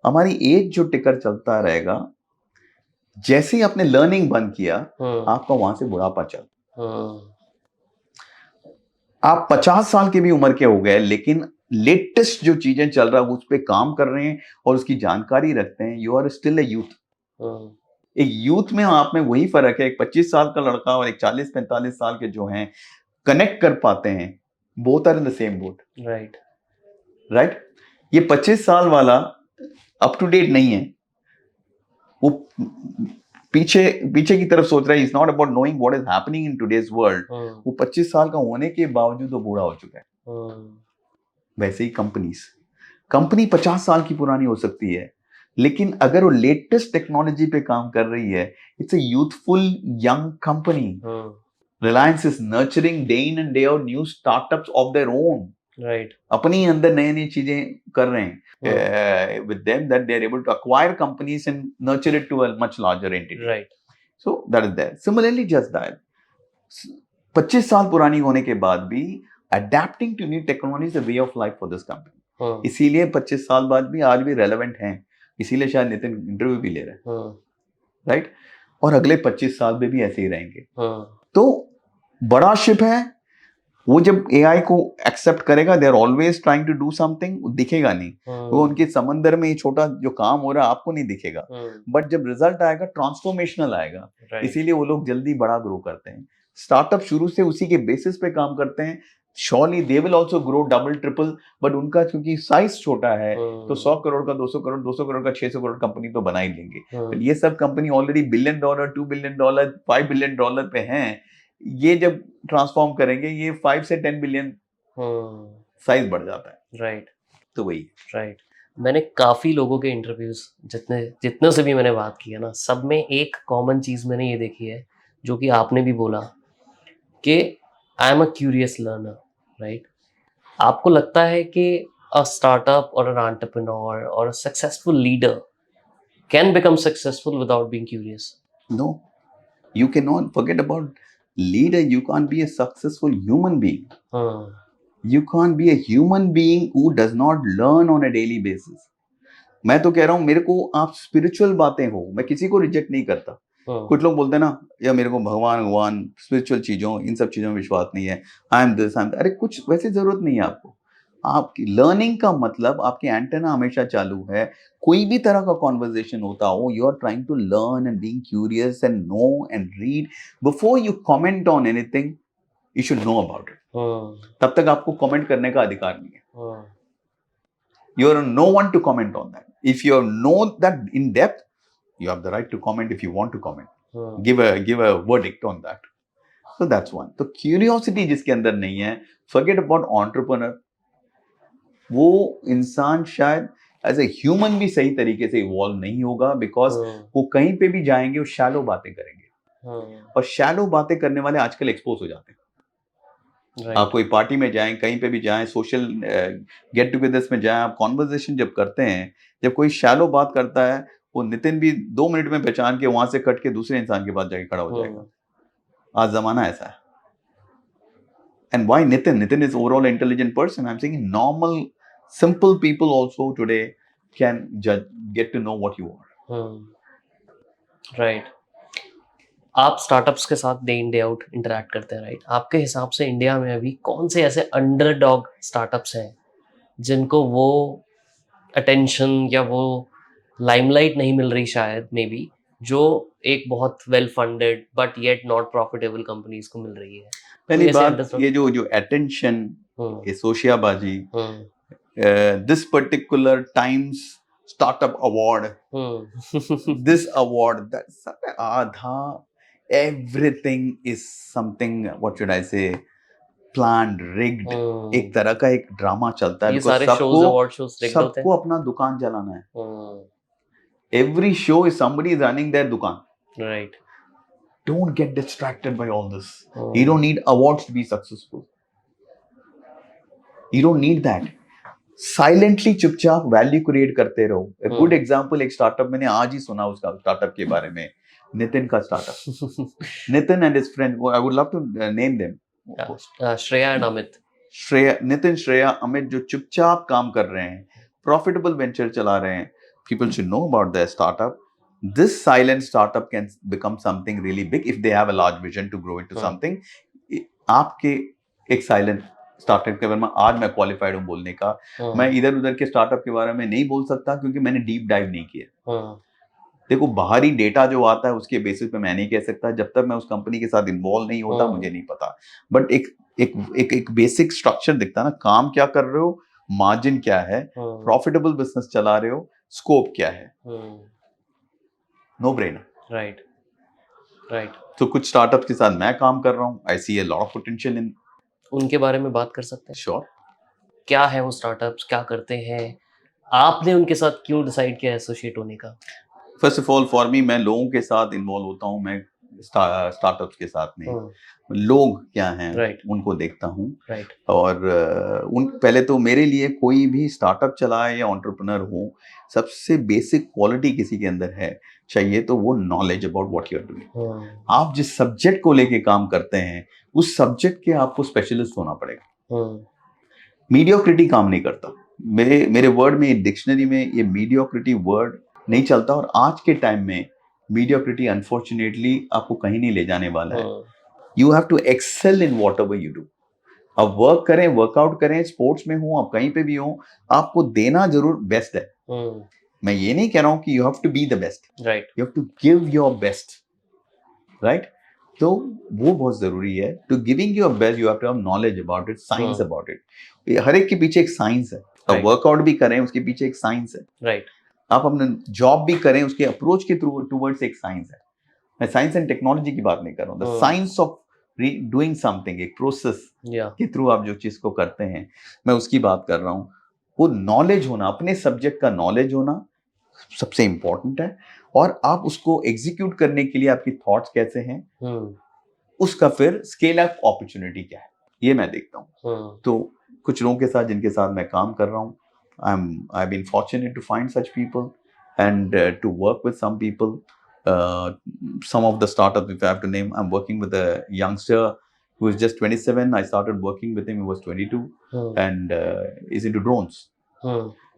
हमारी एज जो टिकर चलता रहेगा। जैसे ही आपने लर्निंग बंद किया, आपका वहां से बुढ़ापा चल। आप 50 साल के भी उम्र के हो गए, लेकिन लेटेस्ट जो चीजें चल रहा है उस पर काम कर रहे हैं और उसकी जानकारी रखते हैं, you are still a youth. एक यूथ में आप में वही फर्क है, एक 25 साल का लड़का और एक 40-45 साल के जो हैं कनेक्ट कर पाते हैं, both are in the same boat. Right. ये 25 साल वाला अप टू डेट नहीं है, वो पीछे की तरफ सोच रहा है। It's not about knowing what is happening in today's world. वो 25 साल का होने के बावजूद वो बूढ़ा हो चुका है। वैसे ही कंपनी 50 साल की पुरानी हो सकती है, लेकिन अगर वो लेटेस्ट टेक्नोलॉजी पे काम कर रही है, it's a youthful young company. Reliance is nurturing day in and day out new startups of their own. Right. अपनी अंदर नई चीजें कर रहे हैं। With them that they are able to acquire companies and nurture it to a much larger entity. Right. So that is there. Similarly, Just Dial 25 साल पुरानी होने के बाद भी adapting to new technology is a way of life for this company. इसीलिए 25 साल बाद भी आज भी relevant हैं, इसीलिए शायद नितिन इंटरव्यू भी ले रहे हैं। राइट। और अगले 25 साल में भी ऐसे ही रहेंगे। तो बड़ा शिप है, वो जब एआई को एक्सेप्ट करेगा, they are always trying to do something, दिखेगा नहीं, वो उनके समंदर में ये छोटा जो काम हो रहा है आपको नहीं दिखेगा, बट जब रिजल्ट आएगा ट्रांसफॉर्मेशनल आएगा, इसीलिए वो लोग जल्दी बड़ा ग्रो करते हैं। स्टार्टअप शुरू से उसी के बेसिस पे काम करते हैं, surely they will also grow double triple, but उनका क्योंकि साइज छोटा है तो 100 करोड़ का 200 करोड़ 200 करोड़ का 600 करोड़ कंपनी तो बना ही लेंगे। तो ये सब company already $1 billion, $2 billion, $5 billion पे हैं, ये जब ट्रांसफॉर्म करेंगे ये 5 से 10 बिलियन साइज बढ़ जाता है। राइट, तो वही राइट। मैंने काफ़ी लोगों के इंटरव्यूज़ जितने जितनों से भी मैंने बात की है ना, सब में एक कॉमन चीज़ मैंने ये देखी है, जो कि आपने भी बोला कि I am a curious learner, right? आपको लगता है कि अ स्टार्टअप और एन एंटरप्रेन्योर और a successful leader can become successful without being curious? no, you cannot forget about leader, you can't be a successful human being, you can't be a human being who does not learn on a daily basis। मैं तो कह रहा हूं, मेरे को आप spiritual बातें हो, मैं किसी को रिजेक्ट नहीं करता। कुछ लोग बोलते हैं ना, या मेरे को भगवान स्पिरिचुअल चीजों इन सब चीजों में विश्वास नहीं है, आई एम दिस, अरे कुछ वैसे जरूरत नहीं है आपको। आपकी लर्निंग का मतलब आपके एंटेना हमेशा चालू है, कोई भी तरह का कॉन्वर्जेशन होता हो, you are trying to learn and being curious and know and read before you comment on anything, you should know about it. तब तक आपको कमेंट करने का अधिकार नहीं है। You are no one to comment on that. If you know that in depth, you have the right to comment if you want to comment. Give a verdict on that. So that's one. तो curiosity जिसके अंदर नहीं है, forget about entrepreneur. वो इंसान शायद as a human भी सही तरीके से इवॉल्व नहीं होगा, बिकॉज वो कहीं पे भी जाएंगे वो शैलो बातें करेंगे, और शैलो बातें करने वाले आजकल एक्सपोज हो जाते हैं। आप कोई पार्टी में जाएं, कहीं पे भी जाएं, सोशल गेट टुगेदर्स में जाएं, आप कॉन्वर्सेशन जब करते हैं, जब कोई शैलो बात करता है, वो नितिन भी 2 मिनट में पहचान के वहां से कट के दूसरे इंसान के पास जाके खड़ा हो जाएगा। आज जमाना ऐसा है। And why Nitin is overall intelligent person, I am saying normal simple people also today can get to know what you are. Right. आप स्टार्टअप्स के साथ day in day out interact करते हैं, राइट? आपके हिसाब से इंडिया में अभी कौन से ऐसे अंडरडॉग स्टार्टअप्स हैं जिनको वो अटेंशन या वो लाइमलाइट नहीं मिल रही शायद, मे बी, जो एक बहुत well funded but yet not profitable companies को मिल रही है? पहली बात, ये जो अटेंशन, ये सोशियाबाजी, this particular times startup award, this award, that आधा everything is something, what should I say, planned, rigged। एक तरह का एक ड्रामा चलता है, ये सारे shows, award shows rigged होते हैं। सबको अपना दुकान चलाना है। Every show is somebody is running their दुकान। Right। Don't get distracted by all this। You don't need awards to be successful। You don't need that। Silently चुपचाप वैल्यू क्रिएट करते रहो। A good example, एक startup मैंने आज ही सुना, उसका startup के बारे में, नितिन का startup. Nitin and his friend, I would love to name them, Shreya and Amit. Nitin, Shreya, Amit, जो चुपचाप काम कर रहे हैं, प्रॉफिटेबल वेंचर चला रहे हैं। People should know about their startup. This silent startup can become something really big if they have a large vision to grow into something. आपके एक साइलेंट स्टार्टअप के बारे में आज मैं क्वालिफाइड हूँ बोलने का। मैं इधर उधर के स्टार्टअप के बारे में नहीं बोल सकता क्योंकि मैंने डीप डाइव नहीं किया। देखो, बाहरी डेटा जो आता है उसके बेसिस पे मैं नहीं कह सकता, जब तक मैं उस कंपनी के साथ इन्वॉल्व नहीं होता मुझे नहीं पता। बट एक बेसिक स्ट्रक्चर दिखता है ना, काम क्या कर रहे हो, मार्जिन क्या है, प्रॉफिटेबल बिजनेस चला रहे हो, स्कोप क्या है, नो ब्रेनर। Right, right. तो कुछ स्टार्टअप के साथ मैं काम कर रहा हूँ, I see a lot of potential in. उनके बारे में बात कर सकते हैं? श्योर। क्या है वो स्टार्टअप्स, क्या करते हैं, आपने उनके साथ क्यों डिसाइड किया एसोसिएट होने का? First of all, for me, मैं लोगों के साथ इन्वॉल्व होता हूँ, मैं स्टार्टअप्स के साथ में लोग क्या हैं उनको देखता हूँ। और उन पहले तो मेरे लिए कोई भी स्टार्टअप चलाए या एंटरप्रेन्योर हो, सबसे बेसिक क्वालिटी किसी के अंदर है चाहिए तो वो knowledge about what you are doing. आप जिस सब्जेक्ट को लेके काम करते हैं उस सब्जेक्ट के आपको स्पेशलिस्ट होना पड़ेगा। मीडियोक्रिटी काम नहीं करता। मेरे वर्ड में, डिक्शनरी में ये मीडियोक्रिटी वर्ड नहीं चलता, और आज के टाइम में मीडियोक्रिटी अनफॉर्चुनेटली आपको कहीं नहीं ले जाने वाला है। You have to excel in whatever you do. अब वर्क करें, वर्कआउट करें, स्पोर्ट्स में हो, आप कहीं पे भी हो, आपको देना जरूर बेस्ट है। मैं ये नहीं कह रहा हूं कि you have to be the best, right. You have to give your best, right? तो वो बहुत जरूरी है। To giving your best you have to have knowledge about it, science about it. हर एक के पीछे एक साइंस है। Right. वर्कआउट भी करें उसके पीछे एक साइंस है। राइट। आप अपने जॉब भी करें उसके अप्रोच के थ्रू टूवर्ड्स एक साइंस है। मैं साइंस एंड टेक्नोलॉजी की बात नहीं कर रहा हूँ, the science of doing something, एक प्रोसेस के थ्रू आप जो चीज को करते हैं, मैं उसकी बात कर रहा हूँ। वो नॉलेज होना, अपने सब्जेक्ट का नॉलेज होना सबसे इंपॉर्टेंट है, और आप उसको एग्जीक्यूट करने के लिए आपकी थॉट्स कैसे हैं, उसका फिर स्केल अप अपॉर्चुनिटी क्या है, ये मैं देखता हूँ। तो कुछ लोगों के साथ जिनके साथ मैं काम कर रहा हूँ, I've been fortunate to find such people and to work with some people. Some of the startups, if I have to name, I'm working with a youngster who is just 27. I started working with him, he was 22, and is into drones.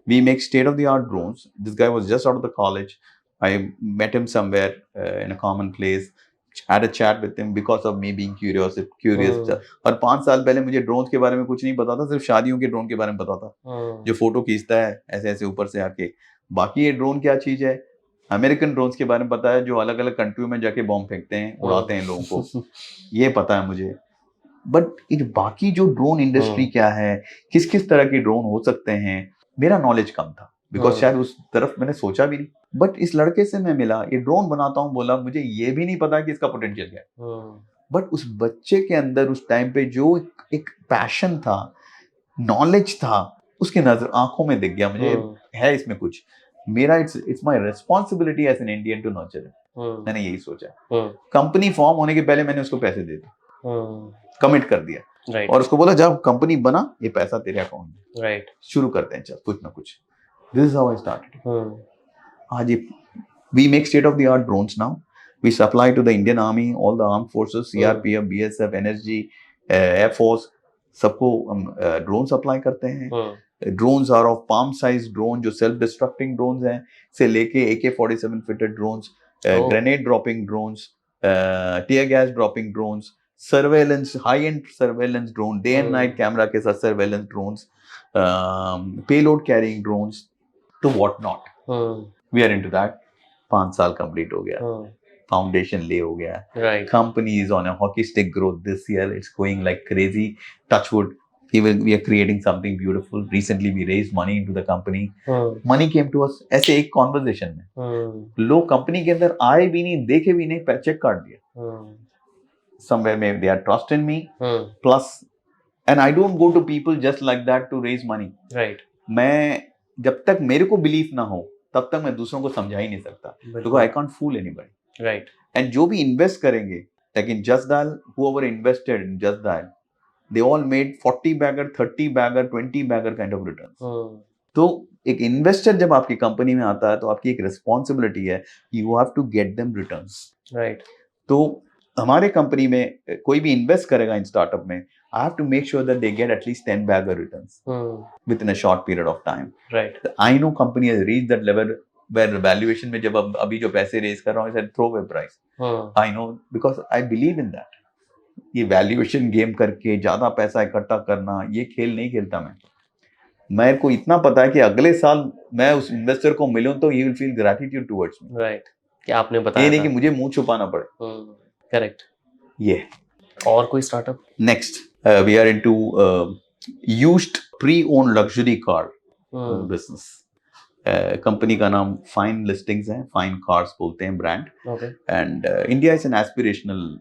We make state-of-the-art drones. This guy was just out of the college. I met him somewhere in a common place, had a chat with him because of me being curious. और 5 साल पहले मुझे drones के बारे में कुछ नहीं पता था, सिर्फ शादियों के ड्रोन के बारे में पता था, जो फोटो खींचता है ऐसे ऐसे ऊपर से आके। बाकी ये ड्रोन क्या चीज है, अमेरिकन ड्रोन्स के बारे में पता है, जो अलग अलग कंट्री में जाके बॉम्ब फेंकते हैं, उड़ाते हैं लोगों को, ये पता है मुझे। बट बाकी जो ड्रोन इंडस्ट्री क्या है, किस किस तरह के ड्रोन हो सकते हैं, मेरा नॉलेज कम था, बिकॉज शायद उस तरफ मैंने सोचा भी नहीं। बट इस लड़के से मैं मिला, ये ड्रोन बनाता हूँ बोला, मुझे ये भी नहीं पता कि इसका पोटेंशियल क्या है। बट उस बच्चे के अंदर उस टाइम पे जो एक पैशन था, नॉलेज था, उसके नजर आंखों में दिख गया मुझे, है इसमें कुछ। मेरा it's my responsibility as an Indian to nurture it. मैंने यही सोचा। कंपनी फॉर्म होने के पहले मैंने उसको पैसे दे दिए, कमिट कर दिया, Right. और उसको बोला जब कंपनी बना ये पैसा तेरे अकाउंट में, राइट। शुरू करते हैं चल कुछ ना कुछ। This is how I started. आज ये we make state of the art drones now, we supply to the Indian army, all the armed forces, CRPF, BSF, NSG, air force, सबको हम ड्रोन सप्लाई करते हैं। Drones are of palm size drone, जो self destructing drones हैं, से लेके AK-47 fitted drones, grenade dropping drones, tear gas dropping drones, surveillance, high end surveillance drone, day and night camera के साथ surveillance drones, payload carrying drones, to what not. We are into that. 5 साल complete हो गया, foundation ले हो गया, Right. company is on a hockey stick growth this year, it's going like crazy, touch wood, we are creating something beautiful. Recently we raised money into the company, money came to us ऐसे एक conversation में, लोग company के अंदर आए भी नहीं, देखे भी नहीं, चेक काट दिया। somewhere maybe they are trust in me, plus, and I don't go to people just like that to raise money. Right. मैं जब तक मेरे को बिलीफ ना हो तब तक मैं दूसरों को समझा ही नहीं सकता, because I can't fool anybody. Right. And जो भी इन्वेस्ट करेंगे, like in Just Dial, whoever invested in Just Dial, they all made 40 bagger, 30 bagger, 20 bagger kind of returns. तो एक इन्वेस्टर जब आपकी कंपनी में आता है तो आपकी एक रिस्पॉन्सिबिलिटी है, you have to get them returns. Right. तो हमारे कंपनी में कोई भी इन्वेस्ट करेगा इन स्टार्टअप में, I have to make sure that they get at least 10 bagger returns within a short period of time. Right. I know company has reached that level where valuation में जब अभी जो पैसे रेज कर रहा हूँ, it's throw away price. I know because I believe in that. ये valuation game करके ज्यादा पैसा इकट्ठा करना, ये खेल नहीं खेलता मैं। मेरे को इतना पता है कि अगले साल मैं उस इन्वेस्टर को मिलूं तो he will feel gratitude towards me. Right, कि आपने बताया ये नहीं कि मुझे मुंह छुपाना पड़े। करेक्ट। ये और कोई startup? Next we are into used pre owned luxury car business. Company का नाम फाइन लिस्टिंग्स है, फाइन कार्स बोलते हैं brand. And India is an aspirational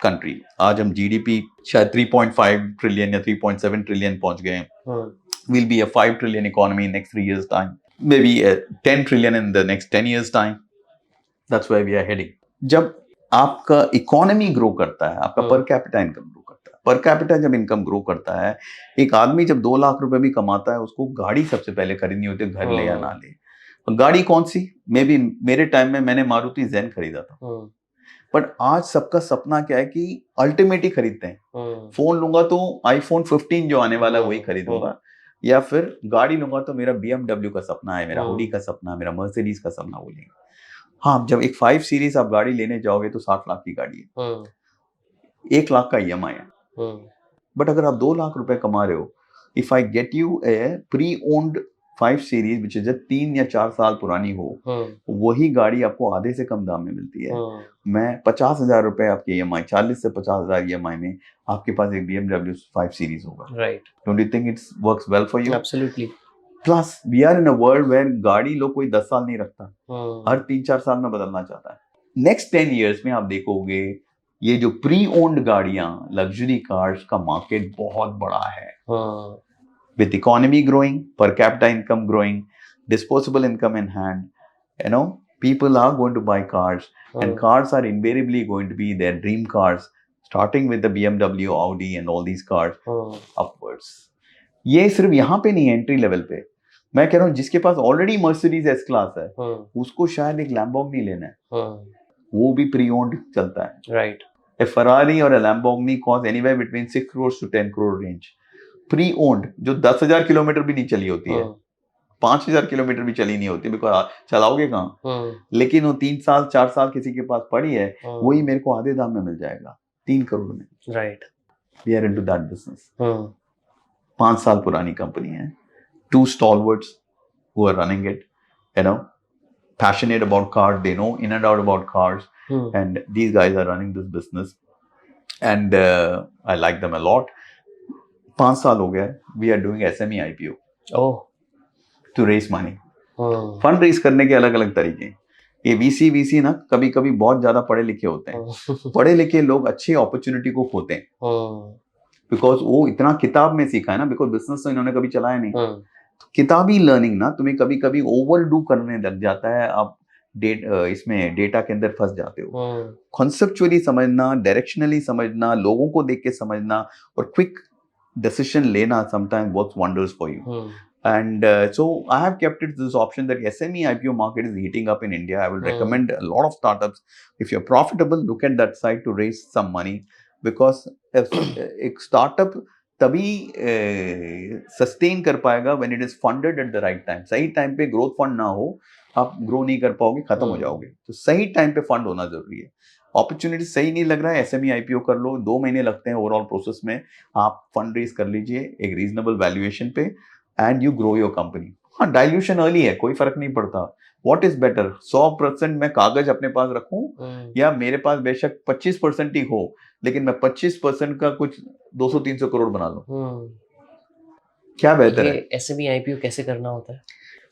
country. आज हम जीडीपी शायद 3.5 ट्रिलियन या 3.7 ट्रिलियन पहुंच गए हैं। We'll be a 5 trillion economy in next 3 years time, maybe a 10 trillion in the next 10 years time. That's where we are heading. जब आपका economy grow करता है, आपका पर कैपिटा इनकम ग्रो करता है, पर कैपिटा जब इनकम ग्रो करता है, एक आदमी जब 2 लाख रुपए भी कमाता है, उसको गाड़ी सबसे पहले खरीदनी होती है, घर ले या ना ले। गाड़ी कौन सी? मेरे टाइम में मैंने मारुति ज़ेन खरीदा था। बट आज सबका सपना क्या है कि अल्टीमेट ही खरीदते हैं। फोन लूंगा तो आईफोन 15 जो आने वाला है वही खरीदूंगा, या फिर गाड़ी लूंगा तो मेरा BMW का सपना है, मेरा Audi का सपना है, मेरा मर्सिडीज का सपना बोलेंगे। हाँ, जब एक 5 सीरीज आप गाड़ी लेने जाओगे तो 60 लाख की गाड़ी है, 1 लाख का EMI है। बट अगर आप 2 लाख रुपए कमा रहे हो, if I get U A pre owned 5 series which is 3 या 4 साल पुरानी हो, वही गाड़ी आपको आधे से कम दाम में मिलती है। मैं 50,000 रुपए आपके EMI, 40 से 50,000 EMI में आपके पास एक BMW 5 सीरीज होगा। Right. Don't you think it's works well for you? Absolutely. Plus we are in a world where गाड़ी लोग कोई 10 साल नहीं रखता, हर 3-4 साल में बदलना चाहता है। नेक्स्ट 10 इयर्स में आप देखोगे ये जो प्री ओन्ड गाड़ियां, लग्जरी कार्स का मार्केट बहुत बड़ा है। With economy growing, per capita income growing, disposable income in hand, people are going to buy cars, and cars are invariably going to be their dream cars, starting with the BMW, Audi, and all these cars upwards. ये सिर्फ यहाँ पे नहीं है, entry level पे। मैं कह रहा हूँ जिसके पास ऑलरेडी मर्सिडीज एस क्लास है, उसको शायद एक लैम्बोर्गिनी लेना है, वो भी प्री ओन्ड चलता है। Right. A Ferrari or a Lamborghini costs anywhere between 6 crores to 10 crore range. Pre owned, जो 10,000 किलोमीटर भी नहीं चली होती है, 5,000 किलोमीटर भी चली नहीं होती, बिकॉज चलाओगे कहाँ, लेकिन वो 3 साल 4 साल किसी के पास पड़ी है, वही मेरे को आधे दाम में मिल जाएगा, 3 करोड़ में। Right. We are into that business. 5 साल पुरानी कंपनी है, 2 stalwarts who are running it, passionate about cars, they know in and out about cars, and these guys are running this business, and I like them a lot. 5 साल हो गया, we are doing SME IPO to raise money. Fund raise करने के अलग अलग तरीके। ये VC ना कभी कभी बहुत ज्यादा पढ़े लिखे होते हैं, पढ़े लिखे लोग अच्छी अपॉर्चुनिटी को खोते हैं, बिकॉज वो इतना किताब में सीखा है ना, बिकॉज बिजनेस तो इन्होंने कभी चलाया नहीं। तो किताबी लर्निंग ना तुम्हें कभी कभी ओवरडू करने लग जाता है, आप इसमें डेटा के अंदर फंस जाते हो। कॉन्सेप्चुअली समझना, डायरेक्शनली समझना, लोगों को देख के समझना और quick decision lena sometimes works wonders for you. And so I have kept it this option that SME IPO market is heating up in India. I will recommend a lot of startups. If you're profitable, look at that side to raise some money, because एक startup तभी sustain कर पाएगा when it is funded at the right time. सही time पे growth fund ना हो, आप grow नहीं कर पाओगे, खत्म हो जाओगे। तो सही टाइम पे फंड होना जरूरी है। अपॉर्चुनिटी सही नहीं लग रहा है, SME IPO कर लो, 2 महीने लगते हैं ओवरऑल प्रोसेस में, आप फंड रेज कर लीजिए एक रीजनेबल वैल्यूएशन पे, and you grow your company. हाँ, डाइल्यूशन अर्ली है, कोई फर्क नहीं पड़ता। व्हाट इज बेटर, 100% मैं कागज अपने पास रखूं, या मेरे पास बेशक 25% ही हो, लेकिन मैं 25% का कुछ 200-300 करोड़ बना लूं, क्या बेहतर है? SME IPO कैसे करना होता है?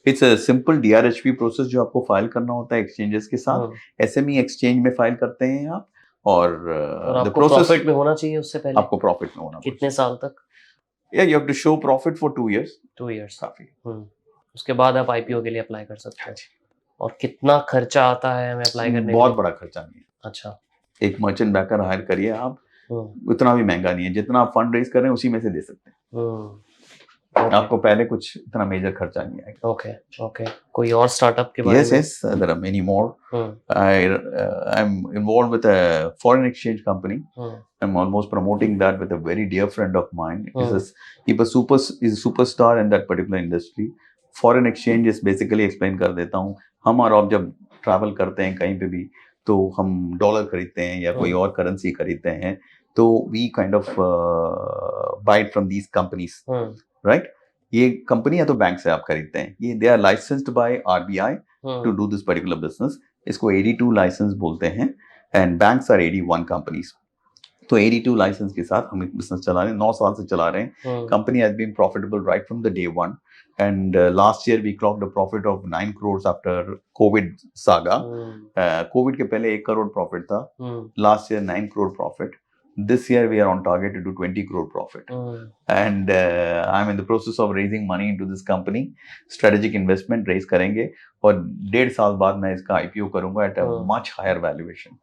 It's a simple DRHP process जो आपको फाइल करना होता है एक्सचेंजेस के साथ। SME एक्सचेंज में फाइल करते हैं आप, और आपको प्रॉफिट में होना चाहिए उससे पहले। आपको प्रॉफिट में होना। कितने साल तक? या you have to show profit for 2 years। 2 years काफी। उसके बाद आप IPO के लिए अप्लाई कर सकते हैं। और कितना खर्चा आता है हमें अप्लाई करने में? बहुत बड़ा खर्चा नहीं है। अच्छा। एक मर्चेंट बैंकर हायर करिए आप, उतना भी महंगा नहीं है, जितना आप फंड रेज कर रहे हैं उसी में से दे सकते हैं। आपको पहले कुछ इतना मेजर खर्चा नहीं आएगा। ओके। कोई और स्टार्टअप के बारे में? Yes, there are many more. I'm involved with a foreign exchange company. I'm almost promoting that with a very dear friend of mine. He's a superstar in that particular industry. Foreign exchange is basically explain कर देता हूँ। हम और आप जब travel करते हैं कहीं पे भी, तो हम डॉलर खरीदते हैं या कोई और करेंसी खरीदते हैं, तो we kind of buy it from these companies. Right ये कंपनी या तो बैंक से आप खरीदते हैं, ये they are licensed by RBI to do this particular business. इसको 82 लाइसेंस बोलते हैं, एंड बैंक्स आर 81 कंपनीज। तो 82 लाइसेंस के साथ हम एक बिजनेस चला रहे हैं, 9 साल से चला रहे हैं। Company has been profitable right from the day one, and last year we clocked a profit of 9 crores after covid saga. Covid के पहले 1 करोड़ प्रॉफिट था, last year 9 crore profit. This year we are on target to do 20 crore profit. And I'm in the process of raising money into this company. Strategic investment raise करेंगे, और 1.5 साल बाद मैं इसका IPO करूंगा at a much higher valuation.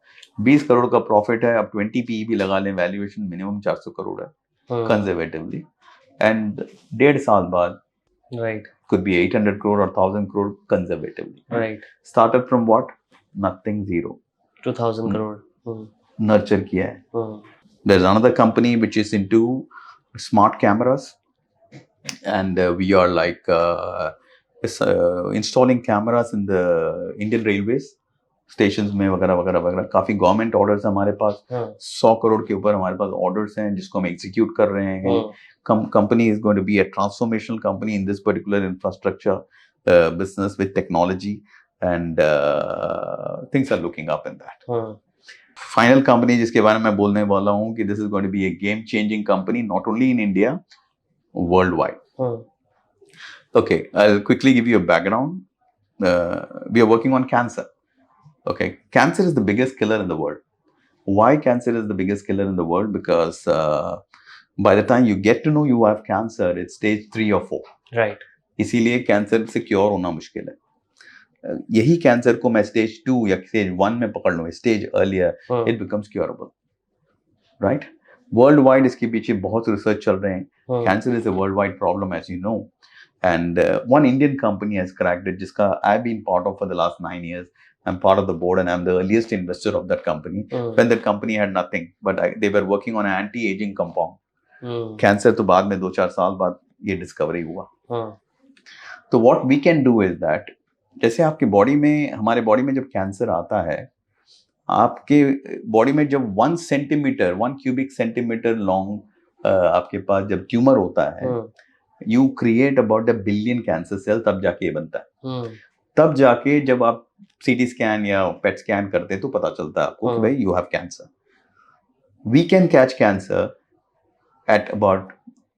20 crore का profit है, अब 20 PE भी लगा लें, वैल्यूएशन मिनिमम 400 करोड़ है कंजर्वेटिवली, एंड 1.5 साल बाद could be 800 crore or 1,000 crore conservatively. Started from what? Nothing, zero. 2,000 crore. Nurture किया है। There's another company which is into smart cameras, and we are like installing cameras in the Indian Railways. Stations में वगैरह वगैरह वगैरह। काफी government orders हमारे पास, 100 करोड़ के ऊपर हमारे पास ऑर्डर्स हैं जिसको हम एग्जीक्यूट कर रहे हैं। Company is going to be a transformational company in this particular infrastructure business with technology, and things are looking up in that. Final company जिसके बारे में मैं बोलने वाला हूँ कि this is going to be a game changing company, not only in India, world wide. Okay, I'll quickly give you a background. We are working on cancer. Okay, cancer is the biggest killer in the world. Why cancer is the biggest killer in the world? Because by the time you get to know you have cancer, it's stage 3 or 4. Right. इसीलिए cancer से cure होना मुश्किल है। यही cancer को मैं stage 2 या stage 1 में पकड़ लूँ, stage earlier, it becomes curable, right. World wide इसके पीछे बहुत रिसर्च चल रहे हैं। Cancer is a world wide problem, as you know, and one Indian company has cracked it, jiska I've been part of for the last 9 years. I'm part of the board and I'm the earliest investor of that company. When that company had nothing, but they were working on an anti-aging compound. Cancer तो बाद में 2-4 साल बाद ये discovery हुआ। तो what we can do is that, जैसे आपके बॉडी में, हमारे बॉडी में जब कैंसर आता है, आपके बॉडी में जब 1 सेंटीमीटर 1 क्यूबिक सेंटीमीटर लॉन्ग आपके पास जब ट्यूमर होता है, you create about 1 billion cancer cell, तब जाके ये बनता है। तब जाके जब आप सीटी स्कैन या पेट स्कैन करते हैं तो पता चलता है आपको कि भाई you have cancer. We can catch cancer at about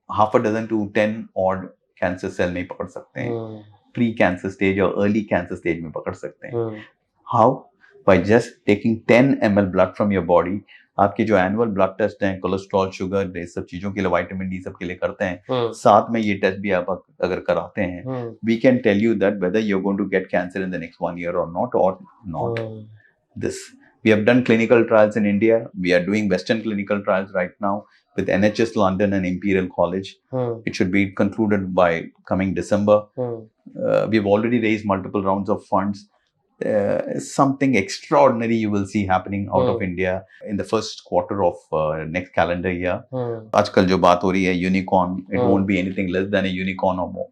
half a dozen to 10 odd cancer cell में पकड़ सकते हैं, प्री कैंसर स्टेज और अर्ली कैंसर स्टेज में पकड़ सकते हैं। How? By just taking 10 ml blood from your body. आपके जो एनुअल ब्लड टेस्ट हैं, कोलेस्ट्रॉल, शुगर, ये सब चीजों के लिए, विटामिन डी सब के लिए करते हैं, साथ में ये टेस्ट भी आप अगर कराते हैं, we can tell you that whether you are going to get cancer in the next 1 year or not. This we have done clinical trials in India. We are doing Western clinical trials right now with NHS London and Imperial College. It should be concluded by coming December. We have already raised multiple rounds of funds. Something extraordinary you will see happening out of India in the first quarter of next calendar year. आजकल जो बात हो रही है unicorn, it won't be anything less than a unicorn or more.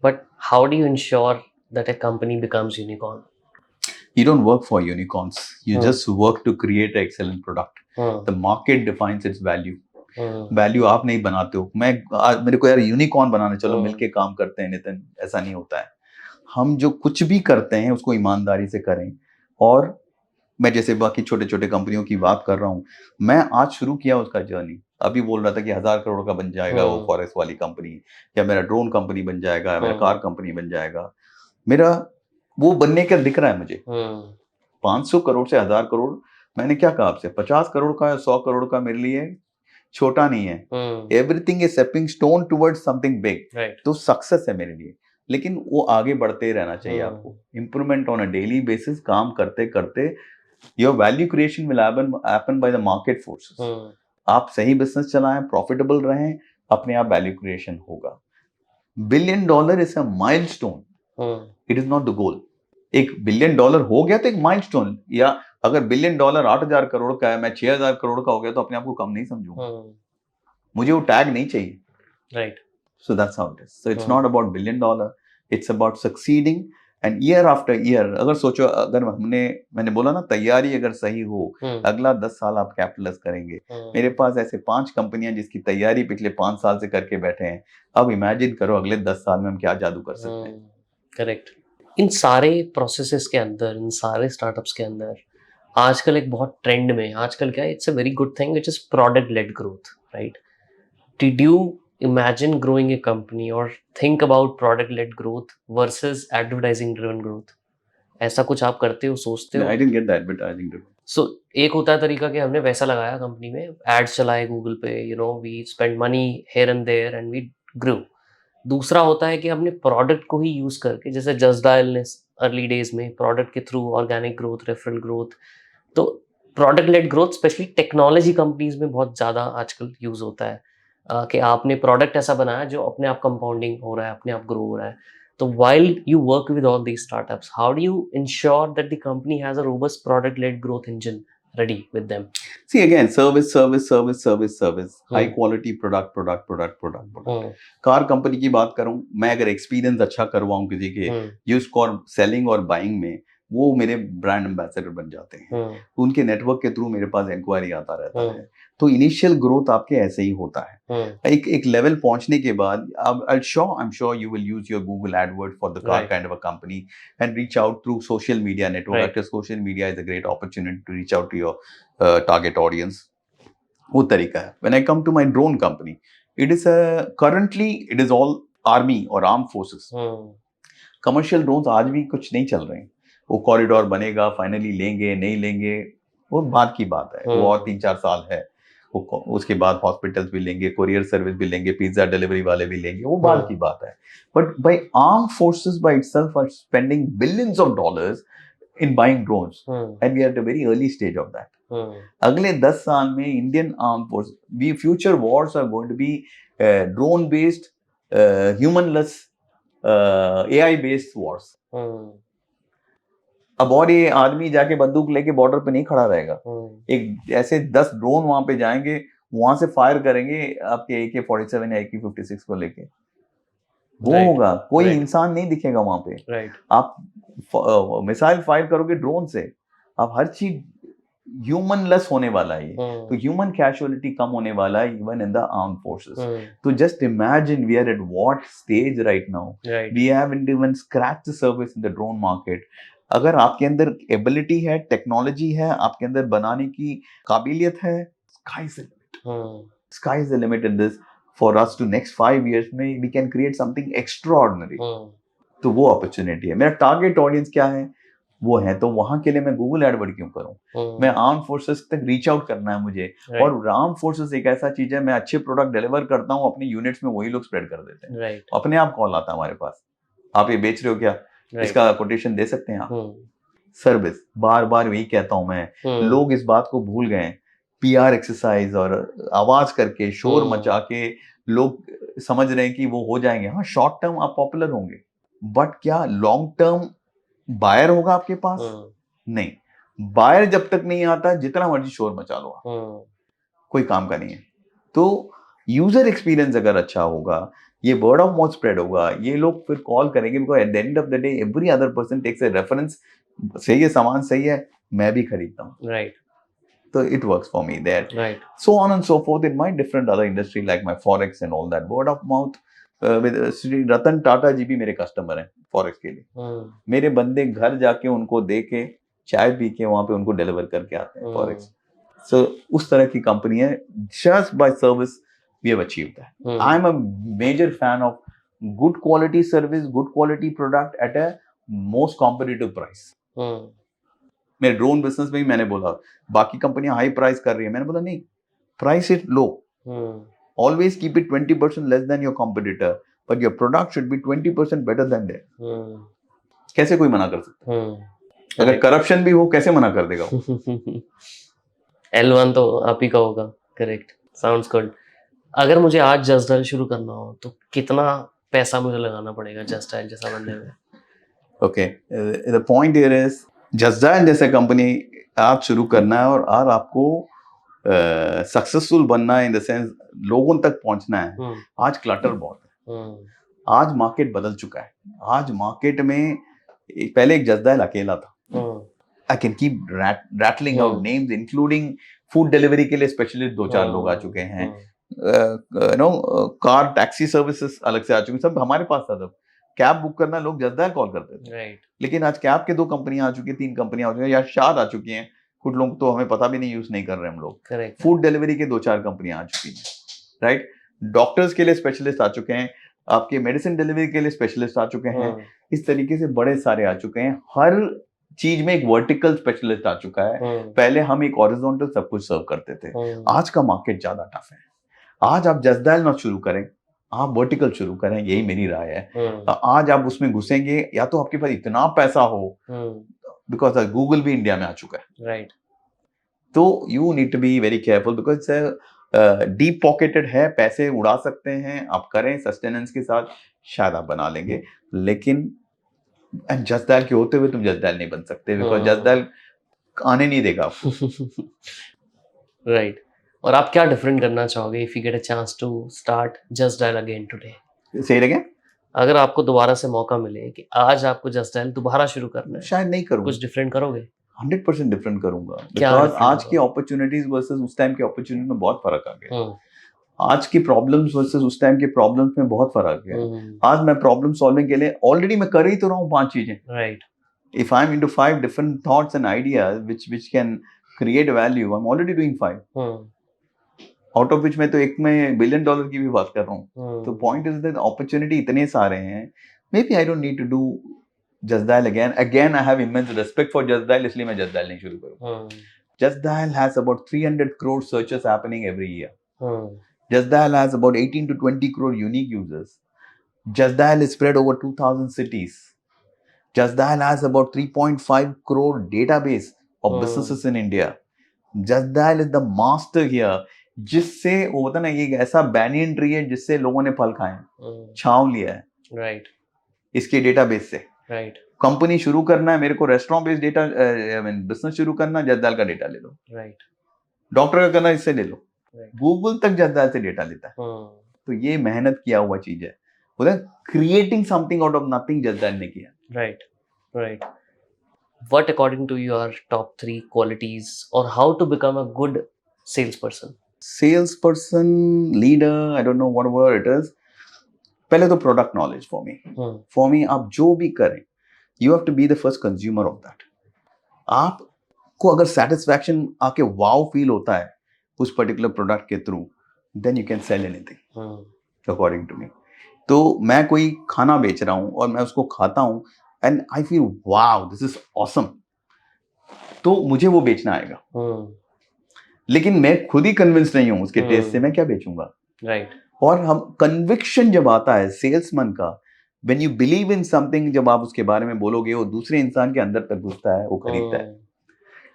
But how do you ensure that a company becomes unicorn? You don't work for unicorns. You just work to create an excellent product. The market defines its value. Value आप नहीं बनाते हो। मेरे को यार unicorn बनाने चलो, मिलके काम करते हैं नितिन, ऐसा नहीं होता है। हम जो कुछ भी करते हैं उसको ईमानदारी से करें। और मैं जैसे बाकी छोटे छोटे कंपनियों की बात कर रहा हूँ, मैं आज शुरू किया उसका जर्नी। अभी बोल रहा था कि 1000 करोड़ का बन जाएगा वो फॉरेस्ट वाली कंपनी, या मेरा ड्रोन कंपनी बन जाएगा, मेरा कार कंपनी बन जाएगा। मेरा वो बनने का दिख रहा है मुझे। 500 करोड़ से 1000 करोड़, मैंने क्या कहा आपसे, 50 करोड़ का या 100 करोड़ का मेरे लिए छोटा नहीं है। Everything is stepping stone towards something big. तो सक्सेस है मेरे लिए, लेकिन वो आगे बढ़ते रहना चाहिए आपको। Improvement on a daily basis, काम करते करते your value creation will happen by the market forces. आप सही बिजनेस चलाएं, प्रॉफिटेबल रहें, अपने आप वैल्यू क्रिएशन होगा। $1 billion is a milestone, it is not the goal. $1 billion हो गया तो एक माइलस्टोन, या अगर $1 billion 8000 करोड़ का है, मैं 6000 करोड़ का हो गया तो अपने आप को कम नहीं समझूंगा। मुझे वो टैग नहीं चाहिए, right? So that's how it is. So it's not about $1 billion. It's about succeeding, and year after year. अगर सोचो, अगर मैंने बोला ना, तैयारी अगर सही हो, अगला 10 साल आप कैपिटलाइज करेंगे। मेरे पास ऐसे 5 कंपनियां जिसकी तैयारी पिछले 5 साल से करके बैठे हैं। अब इमेजिन करो अगले 10 साल में हम क्या जादू कर सकते हैं। करेक्ट। इन सारे प्रोसेसेस के अंदर, इन सारे स्टार्टअप्स के अंदर आजकल एक बहुत ट्रेंड में, आजकल क्या है, it's a very good thing which is product led growth, right? Did you imagine growing a company or think about product led growth versus advertising driven growth? ऐसा कुछ आप करते हो, सोचते हो? I didn't get that, but I think that. So एक होता है तरीका कि हमने पैसा लगाया कंपनी में, एड्स चलाए गूगल पे, we spend money here and there and we grew. दूसरा होता है कि हमने प्रोडक्ट को ही यूज करके, जैसे जस्ट डायल ने अर्ली डेज में प्रोडक्ट के through organic growth, referral growth, तो product led growth specially technology companies में बहुत ज्यादा आजकल यूज होता है। कि आपने प्रोडक्ट ऐसा बनाया जो अपने आप कंपाउंडिंग हो रहा है, अपने आप ग्रो हो रहा है। तो while you work with all these startups, how do you ensure that the company has a robust product led growth engine ready with them? See, again, service. High quality product. Car company की बात करूं, मैं अगर experience अच्छा करवाऊं किसी के used car selling और buying में, वो मेरे ब्रांड एम्बेसडर बन जाते हैं। तो उनके नेटवर्क के थ्रू मेरे पास इंक्वायरी आता रहता है। तो इनिशियल ग्रोथ आपके ऐसे ही होता है। एक लेवल पहुंचने के बाद I am sure you will use your Google AdWords for the car kind of a company and reach out through social media network. Actually social media is a great opportunity to reach out to your target audience. वो तरीका है। When I come to my drone company, it is currently it is all army और arm forces. Commercial drones आज भी कुछ नहीं चल रहे हैं। वो कॉरिडोर बनेगा, फाइनली लेंगे नहीं लेंगे वो बात की बात है। वो और 3-4 साल है। उसके बाद हॉस्पिटल्स भी लेंगे, कुरियर सर्विस भी लेंगे, पिज्जा डिलीवरी वाले भी लेंगे, वो बात की बात है। But by arm forces by itself are spending billions of dollars in buying drones, and we are at a very early stage of that. अगले 10 साल में Indian arm force, we future wars are going to be drone based, humanless, AI based wars. अब और ये आदमी जाके बंदूक लेके बॉर्डर पे नहीं खड़ा रहेगा। एक ऐसे 10 ड्रोन वहां पे जाएंगे, वहां से फायर करेंगे आपके AK-47 या AK-56 को लेके। वो होगा, कोई इंसान नहीं दिखेगा वहां पे। आप मिसाइल फायर करोगे ड्रोन से, आप हर चीज ह्यूमनलेस होने वाला है। तो ह्यूमन कैजुअलिटी कम होने वाला है even in the arm forces. तो just imagine we are at what stage right now. We haven't even scratch the service in the drone market. अगर आपके अंदर एबिलिटी है, टेक्नोलॉजी है, आपके अंदर बनाने की काबिलियत है, sky is the limit. Sky is the limit in this. For us to next 5 years में we can create something extraordinary. तो वो अपॉर्चुनिटी है। मेरा टारगेट ऑडियंस क्या है, वो है। तो वहां के लिए मैं गूगल एडवर्ड क्यों करूं? मैं आर्म फोर्सेस तक रीच आउट करना है मुझे। और आर्म फोर्सेस एक ऐसा चीज है, मैं अच्छे प्रोडक्ट डिलीवर करता हूँ, अपने यूनिट्स में वही लोग स्प्रेड कर देते हैं। अपने आप कॉल आता है हमारे पास, आप ये बेच रहे हो क्या, इसका कोटेशन दे सकते हैं आप। सर्विस, बार बार वही कहता हूं मैं। लोग इस बात को भूल गए। PR एक्सरसाइज और आवाज करके, शोर मचा के लोग समझ रहे हैं कि वो हो जाएंगे। हाँ, शॉर्ट टर्म आप पॉपुलर होंगे, बट क्या लॉन्ग टर्म बायर होगा आपके पास? नहीं। बायर जब तक नहीं आता, जितना मर्जी शोर मचा लो आप, कोई काम का नहीं है। तो यूजर एक्सपीरियंस अगर अच्छा होगा, ये वर्ड ऑफ माउथ स्प्रेड होगा, ये लोग फिर कॉल करेंगे, because at the end of the day every other person takes a reference. सही है, सामान सही है, मैं भी खरीदता हूँ। Right. So it works for me there. Right. So on and so forth in my different other industry like my forex and all that. Word of mouth with Sri Ratan Tata जी भी मेरे customer हैं forex के लिए। मेरे बंदे घर जाके उनको दे के, चाय पी के वहां पे उनको डिलीवर करके आते हैं forex. So उस तरह की कंपनी है। Just by service we have achieved that. I am a major fan of good quality service, good quality product at a most competitive price. मेरे ड्रोन बिजनेस में भी मैंने बोला, बाकी कंपनियां हाई प्राइस कर रही है, मैंने बोला नहीं, price it low. Always keep it 20% less than your competitor, but your product should be 20% better than their. कैसे कोई मना कर सकता है? अगर करप्शन भी हो, कैसे मना कर देगा? L1 तो आप ही का होगा। Correct, sounds good. अगर मुझे आज जस्ट डायल शुरू करना हो तो कितना पैसा मुझे लगाना पड़ेगा जस्ट डायल जैसा बनने में? Okay, the point here is, just dial जैसे कंपनी आप शुरू करना है और आपको सक्सेसफुल बनना है, इन द सेंस लोगों तक पहुंचना है। आज क्लटर बहुत है। आज मार्केट बदल चुका है। आज मार्केट में पहले एक जस्ट डायल अकेला था। I can keep rattling out names including food delivery के लिए स्पेशलिस्ट 2-4 लोग आ चुके हैं। कार टैक्सी सर्विसेज अलग से आ चुकी, सब हमारे पास था। तब कैब बुक करना लोग जस्ट डायल कॉल करते थे। लेकिन आज कैब के 2 कंपनियां आ चुकी हैं, 3 कंपनियां आ चुकी हैं, या शायद आ चुकी हैं। कुछ लोग तो हमें पता भी नहीं, यूज नहीं कर रहे हम लोग। फूड डिलीवरी के 2-4 कंपनियां आ चुकी हैं, राइट। डॉक्टर्स के लिए स्पेशलिस्ट आ चुके हैं, आपके मेडिसिन डिलीवरी के लिए स्पेशलिस्ट आ चुके हैं। इस तरीके से बड़े सारे आ चुके हैं। हर चीज में एक वर्टिकल स्पेशलिस्ट आ चुका है। पहले हम एक हॉरिजॉन्टल सब कुछ सर्व करते थे। आज का मार्केट ज्यादा टफ है। आज आप जस्ट डायल ना शुरू करें, आप वर्टिकल शुरू करें, यही मेरी राय है। आज आप उसमें घुसेंगे, या तो आपके पास इतना पैसा हो, बिकॉज गूगल भी इंडिया में आ चुका है, राइट। तो you need to be very careful, because deep pocketed है, पैसे उड़ा सकते हैं। आप करें सस्टेनेंस के साथ, शायद आप बना लेंगे। लेकिन जस्ट डायल के होते हुए तुम जस्ट डायल नहीं बन सकते, बिकॉज जस्ट डायल आने नहीं देगा आपको। राइट। और आप क्या डिफरेंट करना चाहोगे if you get a chance to start Just Dial again today? Say it again. अगर आपको दोबारा से मौका मिले कि आज आपको जस्ट डायल दोबारा शुरू करना है, शायद नहीं करूंगा, कुछ डिफरेंट करोगे? 100% डिफरेंट करूंगा, क्या बिकॉज डिफरेंट आज की होगा? अपॉर्चुनिटीज वर्सेस उस टाइम की अपॉर्चुनिटी में बहुत फर्क आ गया। हम्म, आज की प्रॉब्लम्स वर्सेस उस टाइम के प्रॉब्लम्स में बहुत फर्क है। आज मैं प्रॉब्लम सॉल्विंग के लिए ऑलरेडी मैं कर ही तो रहा हूँ 5 चीजें। Right. If I'm into 5 different thoughts and ideas which can create value, I'm already doing 5, out of which मैं तो एक में $1 billion की भी बात कर रहा हूँ। तो पॉइंट इज दैट अपॉर्चुनिटी इतने सारे हैं, may be I don't need to do Just Dial again I have immense respect for Just Dial, इसलिए मैं जस्ट डायल नहीं शुरू करूँ। Just Dial has about 300 crore searches happening every year. Just Dial has about 18 to 20 crore unique users. Just Dial is spread over 2000 cities. Just Dial has about 3.5 crore database of businesses in India. Just Dial is the master here, जिससे वो होता ना, ये एक ऐसा banyan tree है जिससे लोगों ने फल खाए, छांव लिया है, राइट, इसके डेटाबेस से। राइट, कंपनी शुरू करना है, मेरे को रेस्टोरेंट बेस्ड डेटा बिजनेस शुरू करना, जस्ट डायल का डेटा ले लो। राइट, डॉक्टर का करना, इससे ले लो। राइट, गूगल तक जस्ट डायल से डेटा लेता है। तो ये मेहनत किया हुआ चीज है, बोला creating something out of nothing, just Dial ने किया। Right, right. What according to you are top 3 qualities or how to become a good salesperson? Salesperson, leader, I don't know whatever it is. पहले तो प्रोडक्ट नॉलेज फॉर मी आप जो भी करें, you have to be the first consumer of that. आपको अगर satisfaction आके wow feel होता है उस पर्टिकुलर प्रोडक्ट के through, then you can sell anything according to me. तो मैं कोई खाना बेच रहा हूँ और मैं उसको खाता हूँ and I feel wow this is awesome, तो मुझे वो बेचना आएगा। लेकिन मैं खुद ही कन्विंस नहीं हूँ उसके टेस्ट से, मैं क्या बेचूंगा? राइट। और हम कन्विक्शन जब आता है सेल्समैन का, when you believe in something, जब आप उसके बारे में बोलोगे, वो दूसरे इंसान के अंदर तक घुसता है, वो खरीदता है।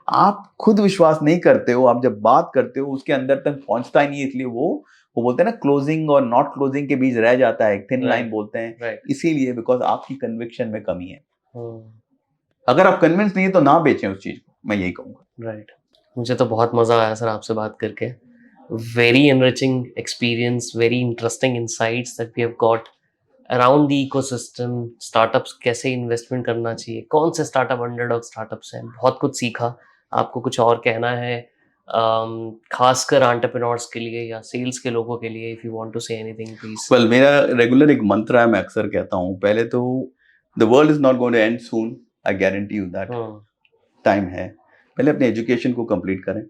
आप खुद विश्वास नहीं करते हो, आप जब बात करते हो उसके अंदर तक पहुंचता ही नहीं, इसलिए वो बोलते हैं ना, क्लोजिंग और नॉट क्लोजिंग के बीच रह जाता है, एक थिन लाइन बोलते हैं। इसीलिए बिकॉज आपकी कन्विक्शन में कमी है। अगर आप कन्विंस नहीं है तो ना बेचें उस चीज को, मैं यही कहूंगा। राइट। मुझे तो बहुत मजा आया सर आपसे बात करके। Very enriching experience, very interesting insights that we have got around the ecosystem, startups कैसे इन्वेस्टमेंट करना चाहिए, कौन से स्टार्टअप अंडरडॉग स्टार्टअप्स हैं, बहुत कुछ सीखा। आपको कुछ और कहना है खासकर एंटरप्रेन्योर्स के लिए या सेल्स के लोगों के लिए, if you want to say anything please? Well, मेरा रेगुलर एक मंत्र है, मैं अक्सर कहता हूँ, पहले तो the world is not going to end soon, I guarantee you that. Time है, पहले अपने एजुकेशन को कंप्लीट करें।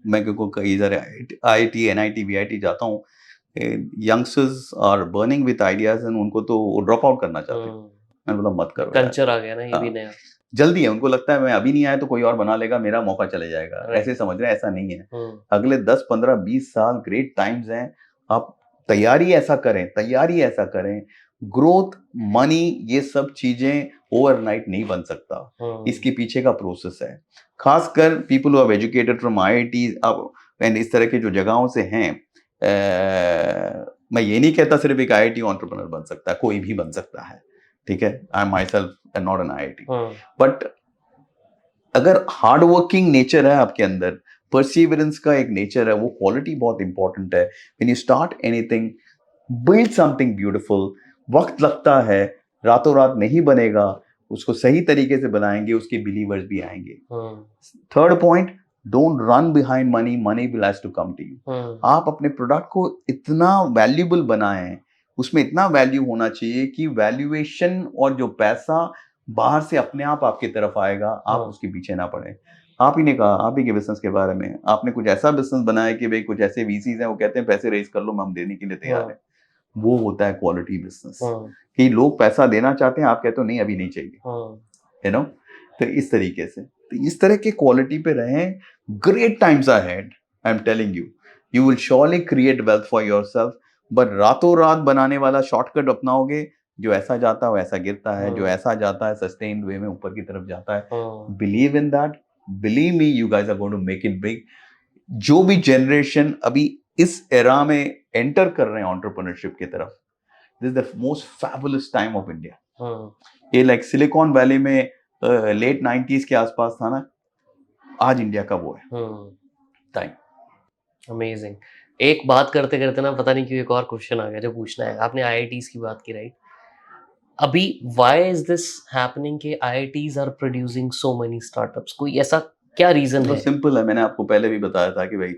मैं क्योंकि कई सारे IIT NIT VIT जाता हूँ, youngsters are burning with ideas and उनको तो ड्रॉप आउट करना चाहते हैं। मैंने बोला मत करो, कल्चर आ गया ना ये भी नया, जल्दी है, उनको लगता है मैं अभी नहीं आया तो कोई और बना लेगा, मेरा मौका चले जाएगा, ऐसे समझ रहे हैं। ऐसा नहीं है, अगले 10 15 20 साल ग्रेट टाइम्स हैं। आप तैयारी ऐसा करें, ग्रोथ, मनी, ये सब चीजें ओवरनाइट नहीं बन सकता, इसके पीछे का प्रोसेस है। खासकर people who have educated from IITs and इस तरह के जो जगहों से हैं, मैं ये नहीं कहता सिर्फ एक IIT एंटरप्रेन्योर बन सकता है, कोई भी बन सकता है, ठीक है। I am my self not an IIT, but अगर हार्ड वर्किंग नेचर है आपके अंदर, परसिवरेंस का एक नेचर है, वो क्वालिटी बहुत इंपॉर्टेंट है। When you start anything, build something beautiful, वक्त लगता है, रातों रात नहीं बनेगा, उसको सही तरीके से बनाएंगे, उसके बिलीवर्स भी आएंगे। Third point, don't run behind money, money will have to come to you. आप अपने प्रोडक्ट को इतना वैल्यूएबल बनाएं, उसमें इतना वैल्यू होना चाहिए कि वैल्यूएशन और जो पैसा बाहर से अपने आप आपकी तरफ आएगा, आप उसके पीछे ना पड़े। आप ही ने कहा, आप ही के बिजनेस के बारे में, आपने कुछ ऐसा बिजनेस बनाया कि भाई कुछ ऐसे VCs हैं, वो कहते हैं पैसे रेज कर लो, हम देने के लिए तैयार हैं। वो होता है क्वालिटी बिजनेस, कि लोग पैसा देना चाहते हैं, आप कहते हो नहीं अभी नहीं चाहिए, यू नो। तो इस तरीके से, तो इस तरह के क्वालिटी पे रहें, great times ahead, I am telling you, you will surely create wealth for yourself. But रातों रात बनाने वाला शॉर्टकट अपनाओगे, जो ऐसा जाता है वो ऐसा गिरता है, जो ऐसा जाता है सस्टेन्ड वे में ऊपर की तरफ जाता है। Believe in that, believe me, you guys are going to make it big. जो भी जनरेशन अभी इस एरा में एंटर कर रहे हैं एंटरप्रेन्योरशिप की तरफ, this is the most fabulous time of India. ये लाइक सिलिकॉन वैली में लेट 90s के आसपास था ना, आज इंडिया का वो है टाइम। अमेजिंग। एक बात करते करते ना, पता नहीं क्यों एक और क्वेश्चन आ गया जो पूछना है। आपने IITs की बात की, राइट? अभी व्हाई इज दिस हैपनिंग कि IITs are producing so many startups? कोई ऐसा क्या रीजन तो है? सिंपल है, मैंने आपको पहले भी बताया था कि भाई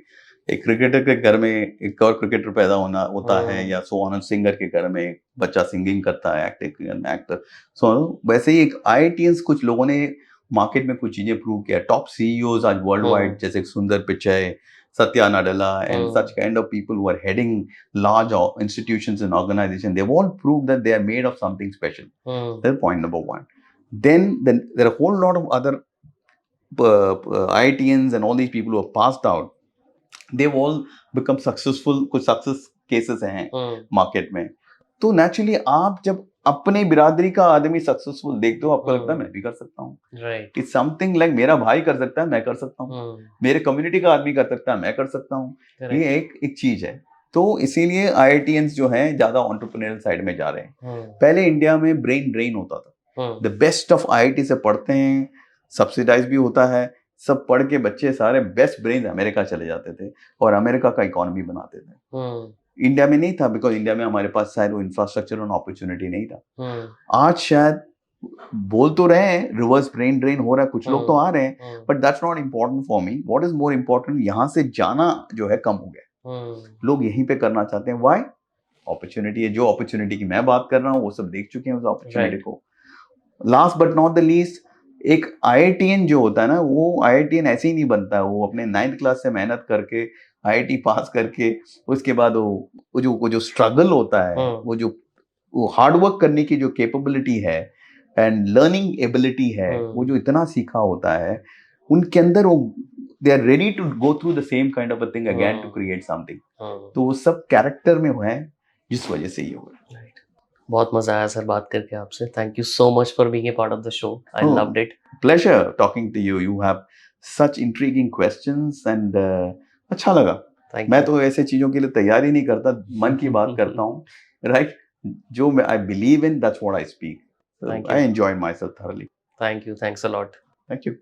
एक क्रिकेटर के घर में एक और क्रिकेटर पैदा होना होता है, या सो ऑन सिंगर के घर में एक बच्चा सिंगिंग करता है, एक्टिंग एक्टर। सो वैसे ही एक आईआईटीएंस कुछ लोगों ने मार्केट में कुछ चीजें प्रूव किया। टॉप सीईओज आज वर्ल्ड वाइड, जैसे Sundar Pichai, Satya Nadella and such kind of people who are heading large institutions and organizations, they've all proved that they are made of something special. That's point number one. Then there are a whole lot of other IITians and all these people who have passed out, they've all become successful. कुछ success cases हैं market में। तो naturally आप जब अपने बिरादरी का आदमी सक्सेसफुल देखते हो, आपको लगता है मैं भी कर सकता हूँ। राइट। इट्स समथिंग लाइक मेरा भाई कर सकता है, मैं कर सकता हूँ। मेरे कम्युनिटी का आदमी कर सकता है, मैं कर सकता हूँ। ये एक चीज है। तो इसीलिए आईआईटीएंस जो हैं ज्यादा एंटरप्रेन्योरियल साइड में जा रहे हैं। पहले इंडिया में ब्रेन ड्रेन होता था। द बेस्ट ऑफ आईआईटी से पढ़ते हैं, सब्सिडाइज भी होता है, सब पढ़ के बच्चे सारे बेस्ट ब्रेन अमेरिका चले जाते थे और अमेरिका का इकोनॉमी बनाते थे। इंडिया में नहीं था, बिकॉज इंडिया में हमारे पास शायद वो इंफ्रास्ट्रक्चर और अपॉर्चुनिटी नहीं था। आज शायद बोल तो रहे हैं रिवर्स ब्रेन ड्रेन हो रहा है, कुछ लोग तो आ रहे हैं, but that's not important for me. What is more important, यहाँ से जाना जो है कम हो गया। लोग यहीं पे करना चाहते हैं। व्हाई? अपॉर्चुनिटी है। जो अपॉर्चुनिटी की मैं बात कर रहा हूँ वो सब देख चुके हैं उस अपॉर्चुनिटी को। Last but not the least, एक आईआईटीएन जो होता है ना, वो आईआईटीएन ऐसे ही नहीं बनता है। वो अपने 9th क्लास से मेहनत करके आईआईटी पास करके उसके बाद वो जो स्ट्रगल होता है, वो हार्डवर्क करने की जो कैपेबिलिटी है एंड लर्निंग एबिलिटी है, वो जो इतना सीखा होता है उनके अंदर, वो they are ready to go through the same kind of a thing again to create something. तो वो सब कैरेक्टर में है, जिस वजह से ये हो रहा है। बहुत मजा आया सर बात करके आपसे। Thank you so much for being a part of the show. I loved it. Pleasure talking to you. You have such intriguing questions and अच्छा लगा। मैं तो ऐसे चीजों के लिए तैयार ही नहीं करता, मन की बात करता हूँ, राइट? जो मैं I believe in, that's what I speak. I enjoy my self thoroughly. Thank you. Thanks a lot. Thank you.